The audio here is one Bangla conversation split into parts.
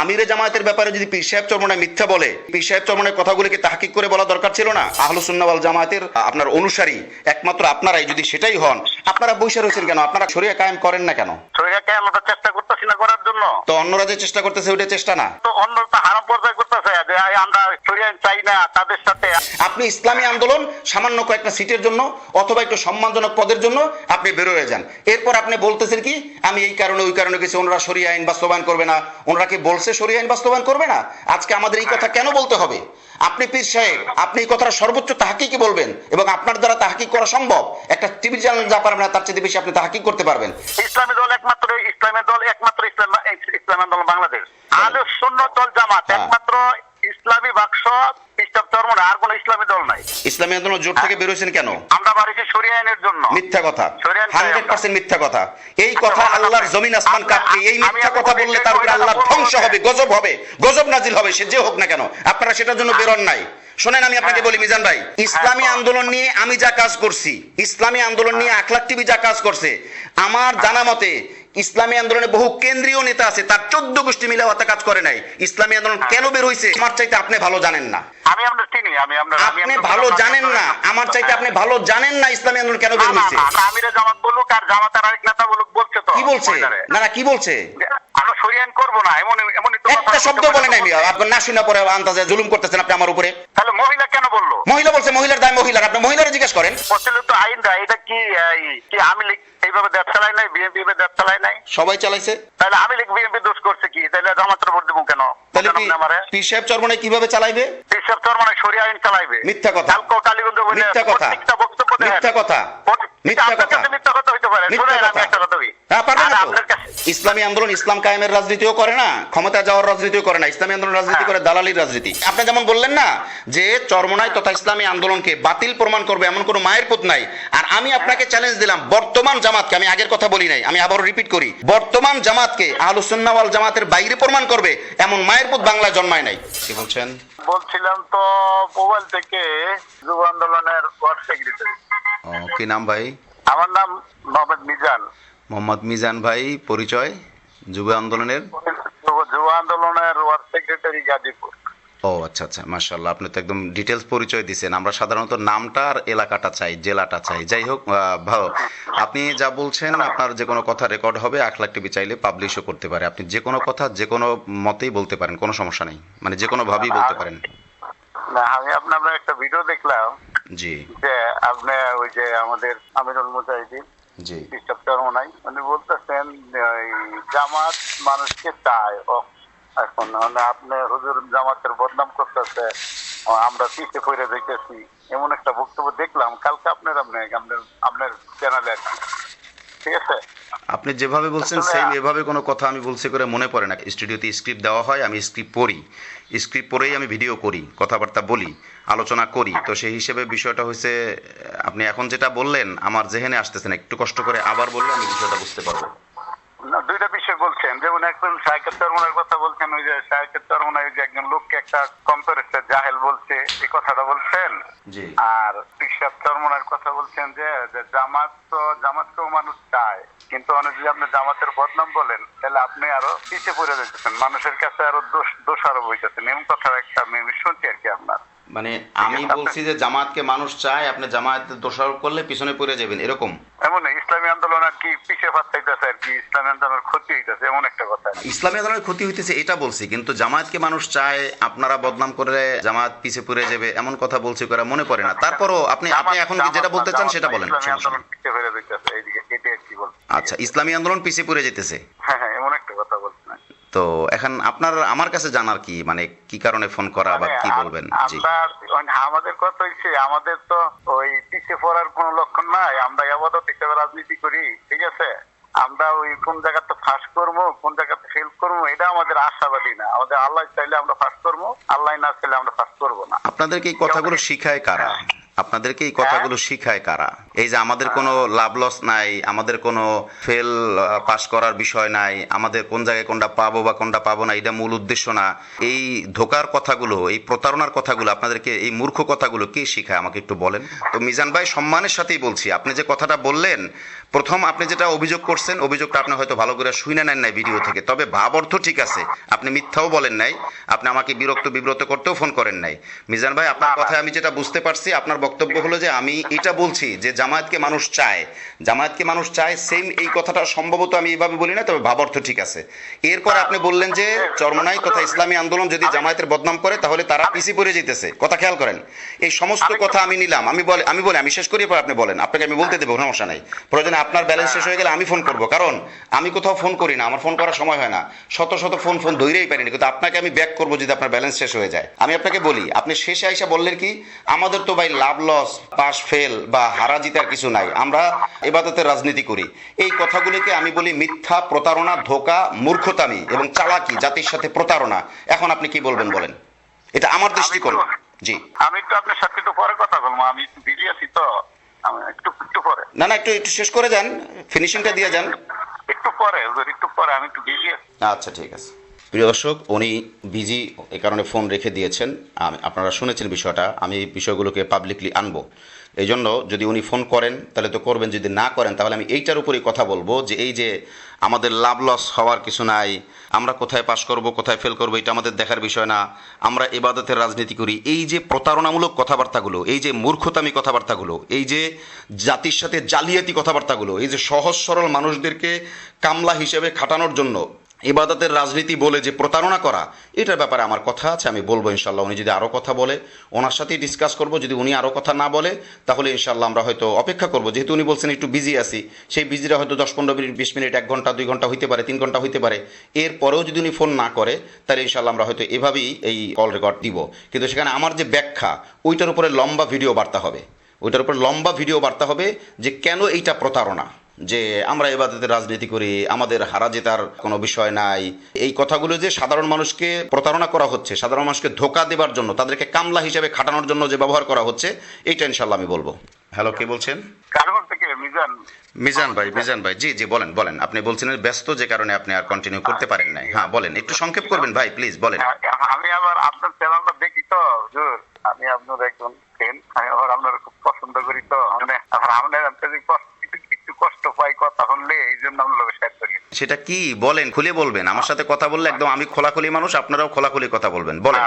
আমিরে জামায়াতের ব্যাপারে যদি পীর সাহেব চরমনায় মিথ্যা বলে, পীর সাহেব চরমনায় কথাগুলিকে তাহকিক করে বলা দরকার ছিল না? আহলুস সুন্নাহ ওয়াল জামায়াতের আপনার অনুসারী একমাত্র আপনারাই যদি সেটাই হন, আপনারা বসে রয়েছেন কেন? আপনারা শরিয়া কায়েম করেন না কেন? শরিয়া কায়েম আমরা চেষ্টা করতেছি না করার জন্য। তো অন্যরা যে চেষ্টা করতেছে ওইটা চেষ্টা না? তো অন্যরা তো হারাম পর্যায়ে করতেছে যে আমরা শরিয়া চাই না তাদের সাথে। আপনি ইসলামী আন্দোলন সামান্য কয়েকটা সিটের জন্য অথবা একটু সম্মানজনক পদের জন্য আপনি বের হয়ে যান, এরপর আপনি বলতেছেন কি আমি এই কারণে ওই কারণে গেছি, ওনারা শরিয়া আইন বাস্তবায়ন করবে না। ওনারা কি বলছে শরিয়া আইন বাস্তবায়ন করবে না? আজকে আমাদের এই কথা কেন বলতে হবে? আপনি পীর সাহেব, আপনি এই কথাটা সর্বোচ্চ তাহকিকই বলবেন এবং আপনার দ্বারা তাহকিক করা সম্ভব। একটা টিভি চ্যানেল যা পারবেন না তার চেয়ে বেশি আপনি তাহকিক করতে পারবেন। ইসলামী দল একমাত্র ইসলামী আন্দোলন বাংলাদেশ। আহলুস সুন্নাহ দল জামাত একমাত্র ইসলামী বাক্স খ্রিস্টান ধর্ম না, আর কোন ইসলামী দল নাই। ইসলামী আন্দোলন জোট থেকে বের হয়েছেন কেন? আমরা বাড়িছি শরিয়া আইনের জন্য। মিথ্যা কথা, 100% মিথ্যা কথা। এই কথা আল্লাহর জমিন আসমান কাঁপবে। এই মিথ্যা কথা বললে তার উপরে আল্লাহর ধ্বংস হবে, গজব নাজিল হবে, সে যে হোক না কেন। আপনারা সেটার জন্য বেরোন নাই। শোনেন, আমি আপনাকে বলি মিজান ভাই, ইসলামী আন্দোলন নিয়ে আমি যা কাজ করছি, ইসলামী আন্দোলন নিয়ে আখলাক টিভি যা কাজ করছে, আমার জানা মতে ইসলামী আন্দোলনে বহু কেন্দ্রীয় নেতা আছে, তার 14 গোষ্ঠী মিলে অত কাজ করে নাই। ইসলামী আন্দোলন কেন বের হইছে আমার চাইতে আপনি ভালো জানেন না। আপনি ভালো জানেন না, আমার চাইতে আপনি ভালো জানেন না ইসলামী আন্দোলন কেন বের হইছে। আমিরে জামাত বলুক আর জামাতের আরেক নেতা বলুক, বলছে তো। কি বলছে? না কি বলছে? আমরা শরিয়া আইন করব না, এমন একটা শব্দ বলে নাই। আপনি না শুনা পরে আন্দাজে জুলুম করতেছেন আপনি আমার উপরে। তাহলে মহিলা কেন বললো? মহিলা বলছে, মহিলার দায় মহিলার, আপনি মহিলারে জিজ্ঞেস করেন। প্রচলিত আইনটা এটা কি আমি লীগ এইভাবে দেশ চালাই নাই, বিএনপি এইভাবে দেশ চালাই নাই, সবাই চালাইছে। তাহলে আমি লীগ বিএনপি দোষ করছে কি? তাহলে জামাতের ভোট দেবো কেন? তাহলে পীর সাহেব চরমনায় কিভাবে চালাইবে? পীর সাহেব চরমনায় শরিয়া আইন চালাইবে। মিথ্যা কথা, কালীগঞ্জ মিথ্যা কথা, মিথ্যা কথা, মিথ্যা কথা, মিথ্যা কথা হইতে পারে। একটা কথা বলি, ইসলামী আন্দোলন ইসলাম কায়েমের রাজনীতিও করে না, ক্ষমতা যাওয়ার রাজনীতিও করে না। ইসলামী আন্দোলন রাজনীতি করে দালালির রাজনীতি। আপনি যেমন বললেন না যে চরমনায় তথা ইসলামী আন্দোলনকে বাতিল প্রমাণ করবে এমন কোনো মায়ের পুত নাই। আর আমি আপনাকে চ্যালেঞ্জ দিলাম, বর্তমান জামাতকে, আমি আগের কথা বলি নাই, আমি আবারও রিপিট করি, বর্তমান জামাতকে আহলুস সুন্নাহ ওয়াল জামাতের বাইরে প্রমাণ করবে এমন মায়ের পুত বাংলায় জন্মায় নাই। কি বলছেন? বলছিলাম তো মোবাইল থেকে যুব আন্দোলনের ওয়ার্ড সেক্রেটারি। কি নাম ভাই? আমার নাম মোহাম্মদ মিজান। মোহাম্মদ মিজান ভাই, পরিচয়? যুব আন্দোলনের ওয়ার্ড সেক্রেটারি গাজীপুর। ও আচ্ছা আচ্ছা, মাশাআল্লাহ, আপনি তো একদম ডিটেলস পরিচয় দিয়েছেন। আমরা সাধারণত নামটা আর এলাকাটা চাই, জেলাটা চাই। যাই হোক, ভালো, আপনি যা বলছেন আপনার যে কোনো কথা রেকর্ড হবে, আখলাক টিভি চাইলে পাবলিশও করতে পারে। আপনি যে কোনো কথা যে কোনো মতেই বলতে পারেন, কোনো সমস্যা নেই, মানে যে কোনো ভাবেই বলতে পারেন। না, আমি আপনার একটা ভিডিও দেখলাম, জি, যে আপনি ওই যে আমাদের আমিরুল মুজাহিদিন, জি, উনি বলতেছেন জামাত মানুষকে চায়। এখন আপনি হুজুর জামাতের বদনাম করতেছে, আমরা পিছিয়ে পড়ে দেখতেছি, এমন একটা বক্তব্য দেখলাম কালকে আপনার চ্যানেলে। ঠিক আছে, আপনি যেভাবে বলছেন সেম এভাবে কোনো কথা আমি বলছি করে মনে পড়ে না। স্টুডিওতে স্ক্রিপ্ট দেওয়া হয়, আমি স্ক্রিপ্ট পড়ি, স্ক্রিপ্ট পড়েই আমি ভিডিও করি, কথাবার্তা বলি, আলোচনা করি। তো সেই হিসেবে বিষয়টা হয়েছে, আপনি এখন যেটা বললেন আমার জেহেনে আসতেছেন, একটু কষ্ট করে আবার বললে আমি বিষয়টা বুঝতে পারবো। দুইটা বিষয় বলছেন, যেমন একজন শায়খুল চরমনার কথা বলছেন, ওই যে শায়খুল চরমনায় যে একজন লোককে একটা কম্পারেটর জাহেল বলছে, এই কথাটা বলছেন। জি। আর পিসাব চরমনার কথা বলছেন যে জামাতকেও মানুষ চায়, কিন্তু যদি আপনি জামাতের বদনাম বলেন তাহলে আপনি আরো পিছিয়ে পড়ে যেতেছেন, মানুষের কাছে আরো দোষারোপ হইতেছেন, এমন কথা একটা আমি শুনছি আর কি আপনার। মানে আমি বলছি যে জামাতকে মানুষ চায়, আপনি জামায়াতের দোষারোপ করলে পিছনে পড়ে যাবেন, এরকম? এমন ইসলামী আন্দোলন আর কি পিছিয়ে পাচ্ছাইতেছে আর কি, ইসলামী আন্দোলনের ক্ষতি হইতেছে, এমন একটা কথা। ইসলামী আন্দোলনের ক্ষতি হইতেছে এটা বলছি, কিন্তু জামায়াতকে মানুষ চায়, আপনারা বদনাম করে জামায়াত পিছিয়ে পড়ে যাবে এমন কথা বলছি করে মনে পড়ে না। তারপরও আপনি এখন যেটা বলতে চান সেটা বলেন। আচ্ছা, ইসলামী আন্দোলন পিছিয়ে পড়ে যেতেছে, হ্যাঁ হ্যাঁ, এমন একটা কথা বলছেন। তো এখন আপনার আমার কাছে জানার কি, মানে কি কারণে ফোন করা বা কি বলবেন? জি, আমাদের কথা হচ্ছে, আমাদের তো ওই পিছিয়ে পড়ার কোন লক্ষণ নাই, আমরা আপাতত হিসেবে রাজনীতি করি। ঠিক আছে, আমরা ওই কোন জায়গাতে ফাঁস করবো, কোন জায়গাতে ফেল করবো, এটা আমাদের আশাবাদী না। আমাদের আল্লাহ চাইলে আমরা ফাঁস করবো, আল্লাহ না চাইলে আমরা ফাঁস করবো না। আপনাদেরকে এই কথাগুলো শিখায় কারা? আপনাদেরকে এই কথাগুলো শিখায় কারা? এই যে আমাদের কোনো লাভ লস নাই, আমাদের কোনো ফেল পাস করার বিষয় নাই, আমাদের কোন জায়গায় কোনটা পাবো বা কোনটা পাবো না এটা মূল উদ্দেশ্য না। এই ধোকার কথাগুলো, এই প্রতারণার কথাগুলো আপনাদেরকে, এই মূর্খ কথাগুলো কে শেখায় আমাকে একটু বলেন তো। মিজান ভাই, সম্মানের সাথেই বলছি, আপনি যে কথাটা বললেন প্রথম, আপনি যেটা অভিযোগ করছেন, অভিযোগটা আপনি হয়তো ভালো করে শুনে নেন নাই ভিডিও থেকে, তবে ভাব অর্থ ঠিক আছে, আপনি মিথ্যাও বলেন নাই, আপনি আমাকে বিব্রত করতেও ফোন করেন নাই। মিজান ভাই, আপনার কথায় আমি যেটা বুঝতে পারছি, আপনার বক্তব্য হলো যে আমি এটা বলছি যে জামায়াতকে মানুষ চায়, জামায়াতকে মানুষ চায়, সেম এই কথাটা সম্ভবত আমি এইভাবে বলি না, তবে ভাব অর্থ ঠিক আছে। এরপর আপনি বললেন যে চরমনাই তথা ইসলামী আন্দোলন যদি জামায়াতের বদনাম করে তাহলে তারা পিছিয়ে পড়ে যেতেছে, কথা খেয়াল করেন। এই সমস্ত কথা আমি নিলাম, আমি শেষ করি, পর আপনি বলেন, আপনাকে আমি বলতে দেবো, সমস্যা নাই। প্রয়োজনে আপনার ব্যালেন্স শেষ হয়ে গেলে আমি ফোন করব, কারণ আমি কোথাও ফোন করি না, আমার ফোন করার সময় হয় না, শত শত ফোন ধরেই পারিনি, কিন্তু আপনাকে আমি ব্যাক করবো যদি আপনার ব্যালেন্স শেষ হয়ে যায়। আমি আপনাকে বলি, আপনি শেষে আইসা বললেন কি, আমাদের তো ভাই লাভ লস, পাস ফেল বা হারা জিতার কিছু নাই, আমরা ইবাদতের রাজনীতি করি। এই কথাগুলিকে আমি বলি মিথ্যা, প্রতারণা, ধোঁকা, মূর্খতামি এবং চালাকি, জাতির সাথে প্রতারণা। এখন আপনি কি বলবেন বলেন, এটা আমার দৃষ্টিকোণ। জি, আমি একটু আপনার সাথে একটু পরে কথা বলবো, আমি একটু বিজি আছি তো, আমি একটু পরে। না একটু শেষ করে যান, ফিনিশিংটা দিয়ে যান। একটু পরে আমি একটু বিজি আছি। আচ্ছা, ঠিক আছে। প্রিয় দর্শক, উনি বিজি, এই কারণে ফোন রেখে দিয়েছেন। আপনারা শুনেছেন বিষয়টা, আমি বিষয়গুলোকে পাবলিকলি আনবো। এই জন্য যদি উনি ফোন করেন তাহলে তো করবেন, যদি না করেন তাহলে আমি এইটার উপরেই কথা বলবো যে এই যে আমাদের লাভ লস হওয়ার কিছু নাই, আমরা কোথায় পাশ করব কোথায় ফেল করবো এটা আমাদের দেখার বিষয় না, আমরা ইবাদতের রাজনীতি করি, এই যে প্রতারণামূলক কথাবার্তাগুলো, এই যে মূর্খতামি কথাবার্তাগুলো, এই যে জাতির সাথে জালিয়াতি কথাবার্তাগুলো, এই যে সহজ সরল মানুষদেরকে কামলা হিসেবে খাটানোর জন্য ইবাদতের রাজনীতি বলে যে প্রতারণা করা, এটার ব্যাপারে আমার কথা আছে, আমি বলবো ইনশাল্লাহ। উনি যদি আরও কথা বলে ওনার সাথেই ডিসকাস করব, যদি উনি আরও কথা না বলে তাহলে ইনশাল্লাহ আমরা হয়তো অপেক্ষা করব, যেহেতু উনি বলছেন একটু বিজি আছি, সেই বিজিটা হয়তো 10-15 মিনিট 20 মিনিট 1 ঘন্টা 2 ঘন্টা হইতে পারে, 3 ঘন্টা হইতে পারে। এরপরেও যদি উনি ফোন না করে তাহলে ইনশাল্লাহ আমরা হয়তো এভাবেই এই কল রেকর্ড দিব, কিন্তু সেখানে আমার যে ব্যাখ্যা ওইটার উপরে লম্বা ভিডিও বার্তা হবে, যে কেন এইটা প্রতারণা, যে আমরা ইবাদতের রাজনীতি করি, আমাদের হারা জেতার কোনো বিষয় নাই, এই কথাগুলো যে সাধারণ মানুষকে প্রতারণা করা হচ্ছে, সাধারণ মানুষকে ধোঁকা দেবার জন্য, তাদেরকে কামলা হিসেবে খাটানোর জন্য যে ব্যবহার করা হচ্ছে, এইটা ইনশাল্লাহ আমি বলবো। হ্যালো, কে বলছেন? কারণ থেকে মিজান ভাই, জি বলেন। আপনি বলছিলেন ব্যস্ত, যে কারণে আপনি আর কন্টিনিউ করতে পারেন নাই। হ্যাঁ বলেন, একটু সংক্ষেপ করবেন ভাই, প্লিজ বলেন। আমি আবার আপনার চ্যানেলটা দেখি তো হুজুর, আমি আপনার একজন ফ্রেন্ড, আমি আবার আপনার খুব পছন্দ করি তো, মানে আপনার একটু কষ্ট পাই কথা শুনলে, এই জন্য আপনার শেয়ার করি। সেটা কি বলেন, খুলে বলবেন। আমার সাথে কথা বললে একদম আমি খোলাখুলি মানুষ, আপনারাও খোলাখুলি কথা বলবেন, বলেন।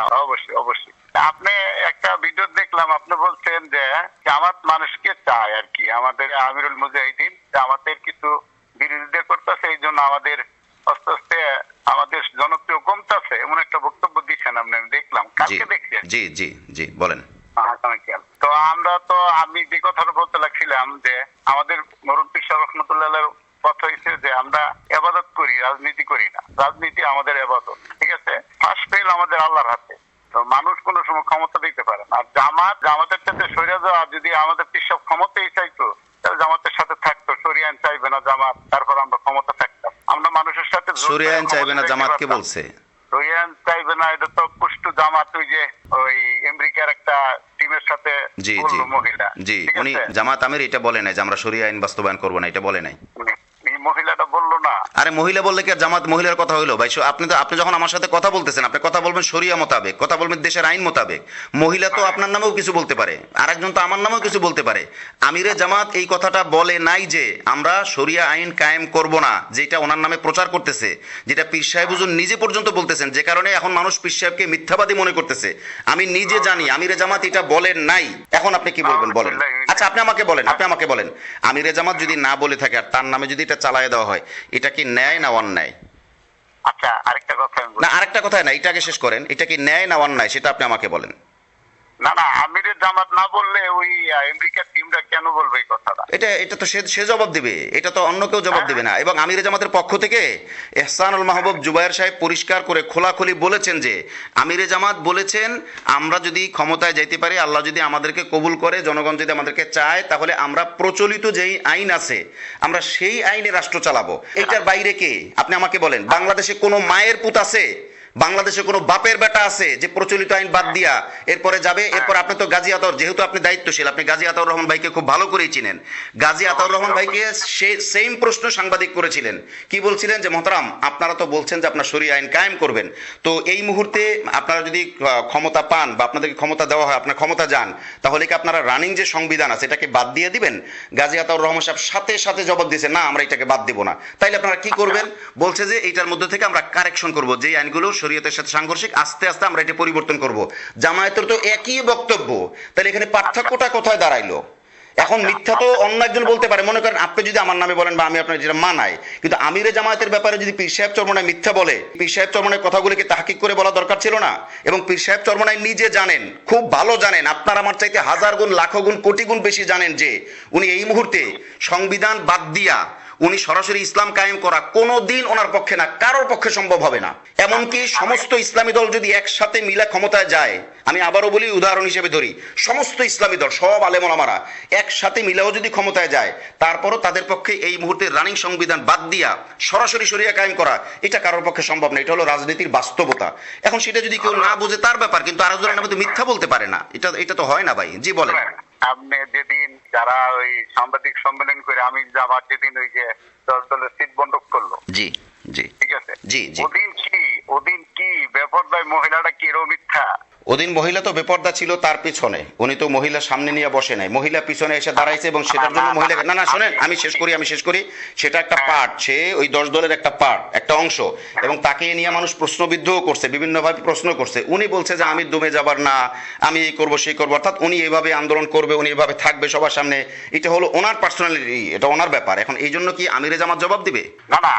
অবশ্যই। আপনি একটা ভিডিও দেখলাম, আপনি বলছেন যে জামাত মানুষকে চায় আর কি, আমাদের আমিরুল মুজাহিদিন আমাদের কিছু বিরোধিতা করতেছে, এই জন্য আমাদের আস্তে আস্তে আমাদের জনপ্রিয় কমতেছে, এমন একটা বক্তব্য দিচ্ছেন আপনি, আমি দেখলাম, কালকে দেখছি। জি বলেন। তো আমি যে কথাটা বলতে লাগছিলাম যে আমাদের মরুন পিসা রহমতুল্লাহ কথা হয়েছে যে আমরা ইবাদত করি, রাজনীতি করি না, রাজনীতি আমাদের ইবাদত, ঠিক আছে। ফার্স্ট ফেল আমাদের আল্লাহর হাতে, তো মানুষ কোনো সময় ক্ষমতা দিতে পারে না। আর জামাতের সাথে সরিয়ে যাওয়া, যদি আমাদের পিসা ক্ষমতাই চাইতো তাহলে জামাতের সাথে থাকতো, সরিয়ে আইন চাইবে না জামাত, তারপর আমরা ক্ষমতা থাকতাম, আমরা মানুষের সাথে সরিয়ে আইন চাইবে না জামাত কে বলছে? সরিয়ে আইন চাইবে না, এটা তো পুষ্টু জামাত, ওই যে ওই আমেরিকার একটা টিমের সাথে মহিলা, জি উনি জামাত আমির এটা বলে নাই যে আমরা শরিয়া আইন বাস্তবায়ন করবো না, এটা বলে নাই। মহিলাটা বললো না। আরে মহিলা বললে কি জামাত মহিলার কথা হইলো ভাই? আপনি যখন আমার সাথে কথা বলতেছেন, আপনি কথা বলবেন শরিয়া মোতাবেক, কথা বলবেন দেশের আইন মোতাবেক। মহিলা তো আপনার নামেও কিছু বলতে পারে, আরেকজন তো আমার নামেও কিছু বলতে পারে। আমিরে জামাত এই কথাটা বলে নাই যে আমরা শরিয়া আইন কায়েম করব না, যেটা ওনার নামে প্রচার করতেছে, যেটা পীর সাহেব হুজুর নিজে পর্যন্ত বলতেছেন, যে কারণে এখন মানুষ পীর সাহেবকে মিথ্যাবাদী মনে করতেছে। আমি নিজে জানি আমিরে জামাত এটা বলেন নাই। এখন আপনি কি বলবেন বলেন? আচ্ছা আপনি আমাকে বলেন আমিরে জামাত যদি না বলে থাকে আর তার নামে যদি এটা চালায় দেওয়া হয়, এটা কি ন্যায় না অন্যায়? আচ্ছা আরেকটা কথা না, আরেকটা কথা না, এটাকে শেষ করেন। এটা কি ন্যায় না অন্যায় সেটা আপনি আমাকে বলেন। না আমিরের জামাত না বললে ওই আমেরিকার টিমটা কেন বলবে এই কথাটা? এটা তো সে জবাব দিবে, এটা তো অন্য কেউ জবাব দিবে না। এবং আমিরে জামাতের পক্ষ থেকে ইহসানুল মাহবুব জুবায়ের সাহেব পরিষ্কার করে খোলাখুলি বলেছেন যে আমিরে জামাত বলেছেন আমরা যদি ক্ষমতায় যাইতে পারি, আল্লাহ যদি আমাদেরকে কবুল করে, জনগণ যদি আমাদেরকে চায়, তাহলে আমরা প্রচলিত যেই আইন আছে আমরা সেই আইনে রাষ্ট্র চালাবো। এইটার বাইরে কে? আপনি আমাকে বলেন। বাংলাদেশে কোনো মায়ের পুত আছে, বাংলাদেশে কোনো বাপের বেটা আছে যে প্রচলিত আইন বাদ দিয়া এরপরে যাবে? এরপর আপনি তো গাজী আতাউর, যেহেতু আপনি দায়িত্বশীল, আপনি গাজী আতাউর রহমান ভাইকে খুব ভালো করেই চিনেন। গাজী আতাউর রহমান ভাইকে সে সেম প্রশ্ন সাংবাদিক করেছিলেন, কি বলছিলেন যে মহতারাম আপনারা তো বলছেন যে আপনার শরীয়ত আইন কায়েম করবেন, তো এই মুহূর্তে আপনারা যদি ক্ষমতা পান বা আপনাদেরকে ক্ষমতা দেওয়া হয়, আপনার ক্ষমতা যান, তাহলে কি আপনারা রানিং যে সংবিধান আছে এটাকে বাদ দিয়ে দিবেন? গাজী আতাউর রহমান সাহেব সাথে সাথে জবাব দিয়েছে, না আমরা এটাকে বাদ দিব না। তাইলে আপনারা কি করবেন? বলছে যে এইটার মধ্যে থেকে আমরা কারেকশন করব, যে আইনগুলো শরীয়তের সাথে সাংঘর্ষিক, আস্তে আস্তে আমরা এটা পরিবর্তন করব। জামায়াতের তো একই বক্তব্য, তাহলে এখানে পার্থক্যটা কোথায় দাঁড়াইলো? এখন মিথ্যা তো অন্য একজন বলতে পারে, মনে করেন আপনি যদি আমার নামে বলেন বা আমি আপনার যেটা মানাই, কিন্তু আমিরে জামায়াতের ব্যাপারে যদি পীর সাহেব চরমনায় মিথ্যা বলে, পীর সাহেব চরমনায় কথাগুলিকে তাহকিক করে বলা দরকার ছিল না? এবং পীর সাহেব চরমনায় নিজে জানেন, খুব ভালো জানেন, আপনার আমার চাইতে হাজার গুণ লাখো গুণ কোটি গুণ বেশি জানেন যে উনি এই মুহূর্তে সংবিধান বাদ দিয়া উনি সরাসরি ইসলাম কায়েম করা কোনো দিন ওনার পক্ষে না, কারোর পক্ষে সম্ভব হবে না। এমনকি সমস্ত ইসলামী দল যদি একসাথে মিলে ক্ষমতায় যায়, আমি আবারও বলি উদাহরণ হিসেবে ধরি, সমস্ত ইসলামী দল সব আলেম ওলামারা একসাথে মিলেও যদি ক্ষমতায় যায়, তারপরও তাদের পক্ষে এই মুহূর্তে রানিং সংবিধান বাদ দিয়া সরাসরি শরিয়া কায়েম করা এটা কারোর পক্ষে সম্ভব না। এটা হলো রাজনীতির বাস্তবতা। এখন সেটা যদি কেউ না বুঝে তার ব্যাপার, কিন্তু আরেকজনের নামে তো মিথ্যা বলতে পারে না, এটা তো হয় না ভাই। জি বলেন। আপনি যেদিন যারা ওই সাংবাদিক সম্মেলন করে আমি যাবার যেদিন ওই যে 10 দলের সিট বন্ধক করলো, জি জি ঠিক আছে, জি জি, ওদিন কি বেপরদায় মহিলাটা কি এরও মিথ্যা? ওদিন মহিলা তো বেপর্দা ছিল তার পিছনে, উনি তো মহিলা সামনে নিয়ে বসে নাই, মহিলা পিছনে এসে দাঁড়াইছে এবং সেটার জন্য মহিলা, না না শোনেন আমি শেষ করি, সেটা একটা পার্ট, সে ওই 10 দলের একটা পার্ট, একটা অংশ, এবং তাকে নিয়ে মানুষ প্রশ্নবিদ্ধও করছে, বিভিন্নভাবে প্রশ্ন করছে। উনি বলছে যে আমি দমে যাবার না, আমি এই করবো সেই করবো, অর্থাৎ উনি এইভাবে আন্দোলন করবে, উনি এইভাবে থাকবে সবার সামনে, এটা হলো ওনার পার্সোনালিটি, এটা ওনার ব্যাপার। এখন এই জন্য কি আমিরে জামাত জবাব দিবে? না না,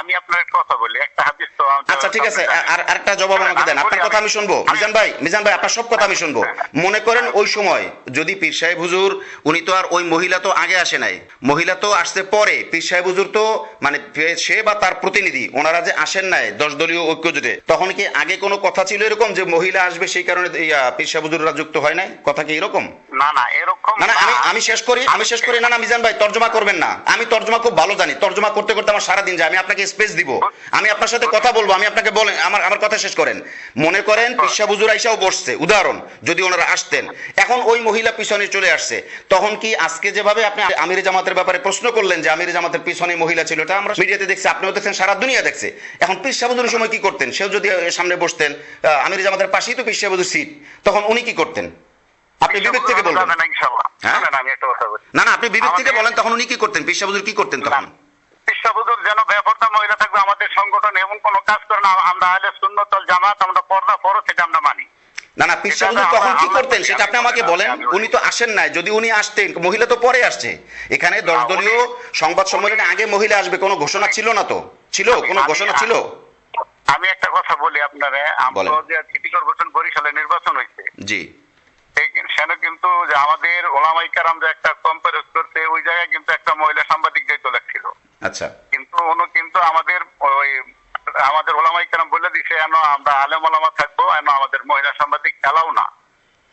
আমি আপনার একটা কথা বলি, একটা হাদিস তো আচ্ছা ঠিক আছে, আর আরেকটা জবাব আমাকে দেন, আপনার কথা আমি শুনবো। মিজান ভাই আপনার সব কথা আমি শুনবো। মনে করেন ওই সময় যদি পীর সাহেব হুজুর, উনি তো আর ওই মহিলা তো আগে আসে নাই, মহিলা তো আসছে পরে, পীর সাহেব হুজুর তো মানে সে বা তার প্রতিনিধি ওনারা যে আসেন নাই 10 দলীয় ঐক্য জোটে, তখন কি আগে কোনো কথা ছিল এরকম যে মহিলা আসবে সেই কারণে পীর সাহেব হুজুররা যুক্ত হয় নাই? কথা কি এরকম? না না এরকম না, আমি শেষ করি, না না মিজান ভাই তর্জমা করবেন না, আমি তর্জমা খুব ভালো জানি, তর্জমা করতে করতে আমার সারাদিন যায়, আমি আপনাকে স্পেস দিব, আমি আপনার সাথে কথা বলবো, আমি আপনাকে বলেন আমার কথা শেষ করেন। মনে করেন পীর সাহেব হুজুর আইসাও বসছে, উদাহরণ যদি ওনারা আসতেন, এখন ওই মহিলা পিছনে চলে আসছে, তখন কি আজকে যেভাবে আপনি আমিরে জামাতের ব্যাপারে প্রশ্ন করলেন যে আমিরে জামাতের পিছনে মহিলা ছিল, এটা আমরা মিডিয়াতে দেখছি, আপনিও দেখছেন, সারা দুনিয়া দেখছে। এখন পীর সাহেব হুজুরের সময় কি করতেন? সেও যদি সামনে বসতেন, আমিরে জামাতের পাশেই তো পীর সাহেব হুজুর সিট, তখন উনি কি করতেন? আপনি বিবেক থেকে বলবেন। হ্যাঁ আমি একটা কথা বলি, না আপনি বিবেক থেকে বলেন, তখন উনি কি করতেন? পীর সাহেব হুজুর কি করতেন তখন? পীর সাহেব হুজুর যেন বেপরদা মহিলা থাকবে, আমাদের সংগঠন এমন কোনো কাজ করে না, আমরা আহলে সুন্নাত ওয়াল জামাত, আমরা পর্দা ফরজ সেটা আমরা মানি। না পীর সাহেব হুজুর তখন কি করতেন সেটা আপনি আমাকে বলেন। উনি তো আসেন নাই, যদি উনি আসতেন, মহিলা তো পরে আসছে, এখানে 10 দলীয় সংবাদ সম্মেলনে আগে মহিলা আসবে কোনো ঘোষণা ছিল না তো? ছিল কোনো ঘোষণা ছিল? আমি একটা কথা বলি আপনারে, আমরা যে সিটি কর্পোরেশন বরিশালে নির্বাচন হয়েছে, জি, সেখানে কিন্তু যে আমাদের ওলামায়ে কেরাম যে একটা কনফারেন্স করতে, ওই জায়গায় কিন্তু একটা মহিলা সাংবাদিক দায়িত্ব লাগছিল। আচ্ছা, কিন্তু আমাদের ওলামায়ে কেরাম বলে দিছে আমরা আলেম ওলামা থাকবো, আমাদের মহিলা সাংবাদিক এলাও না।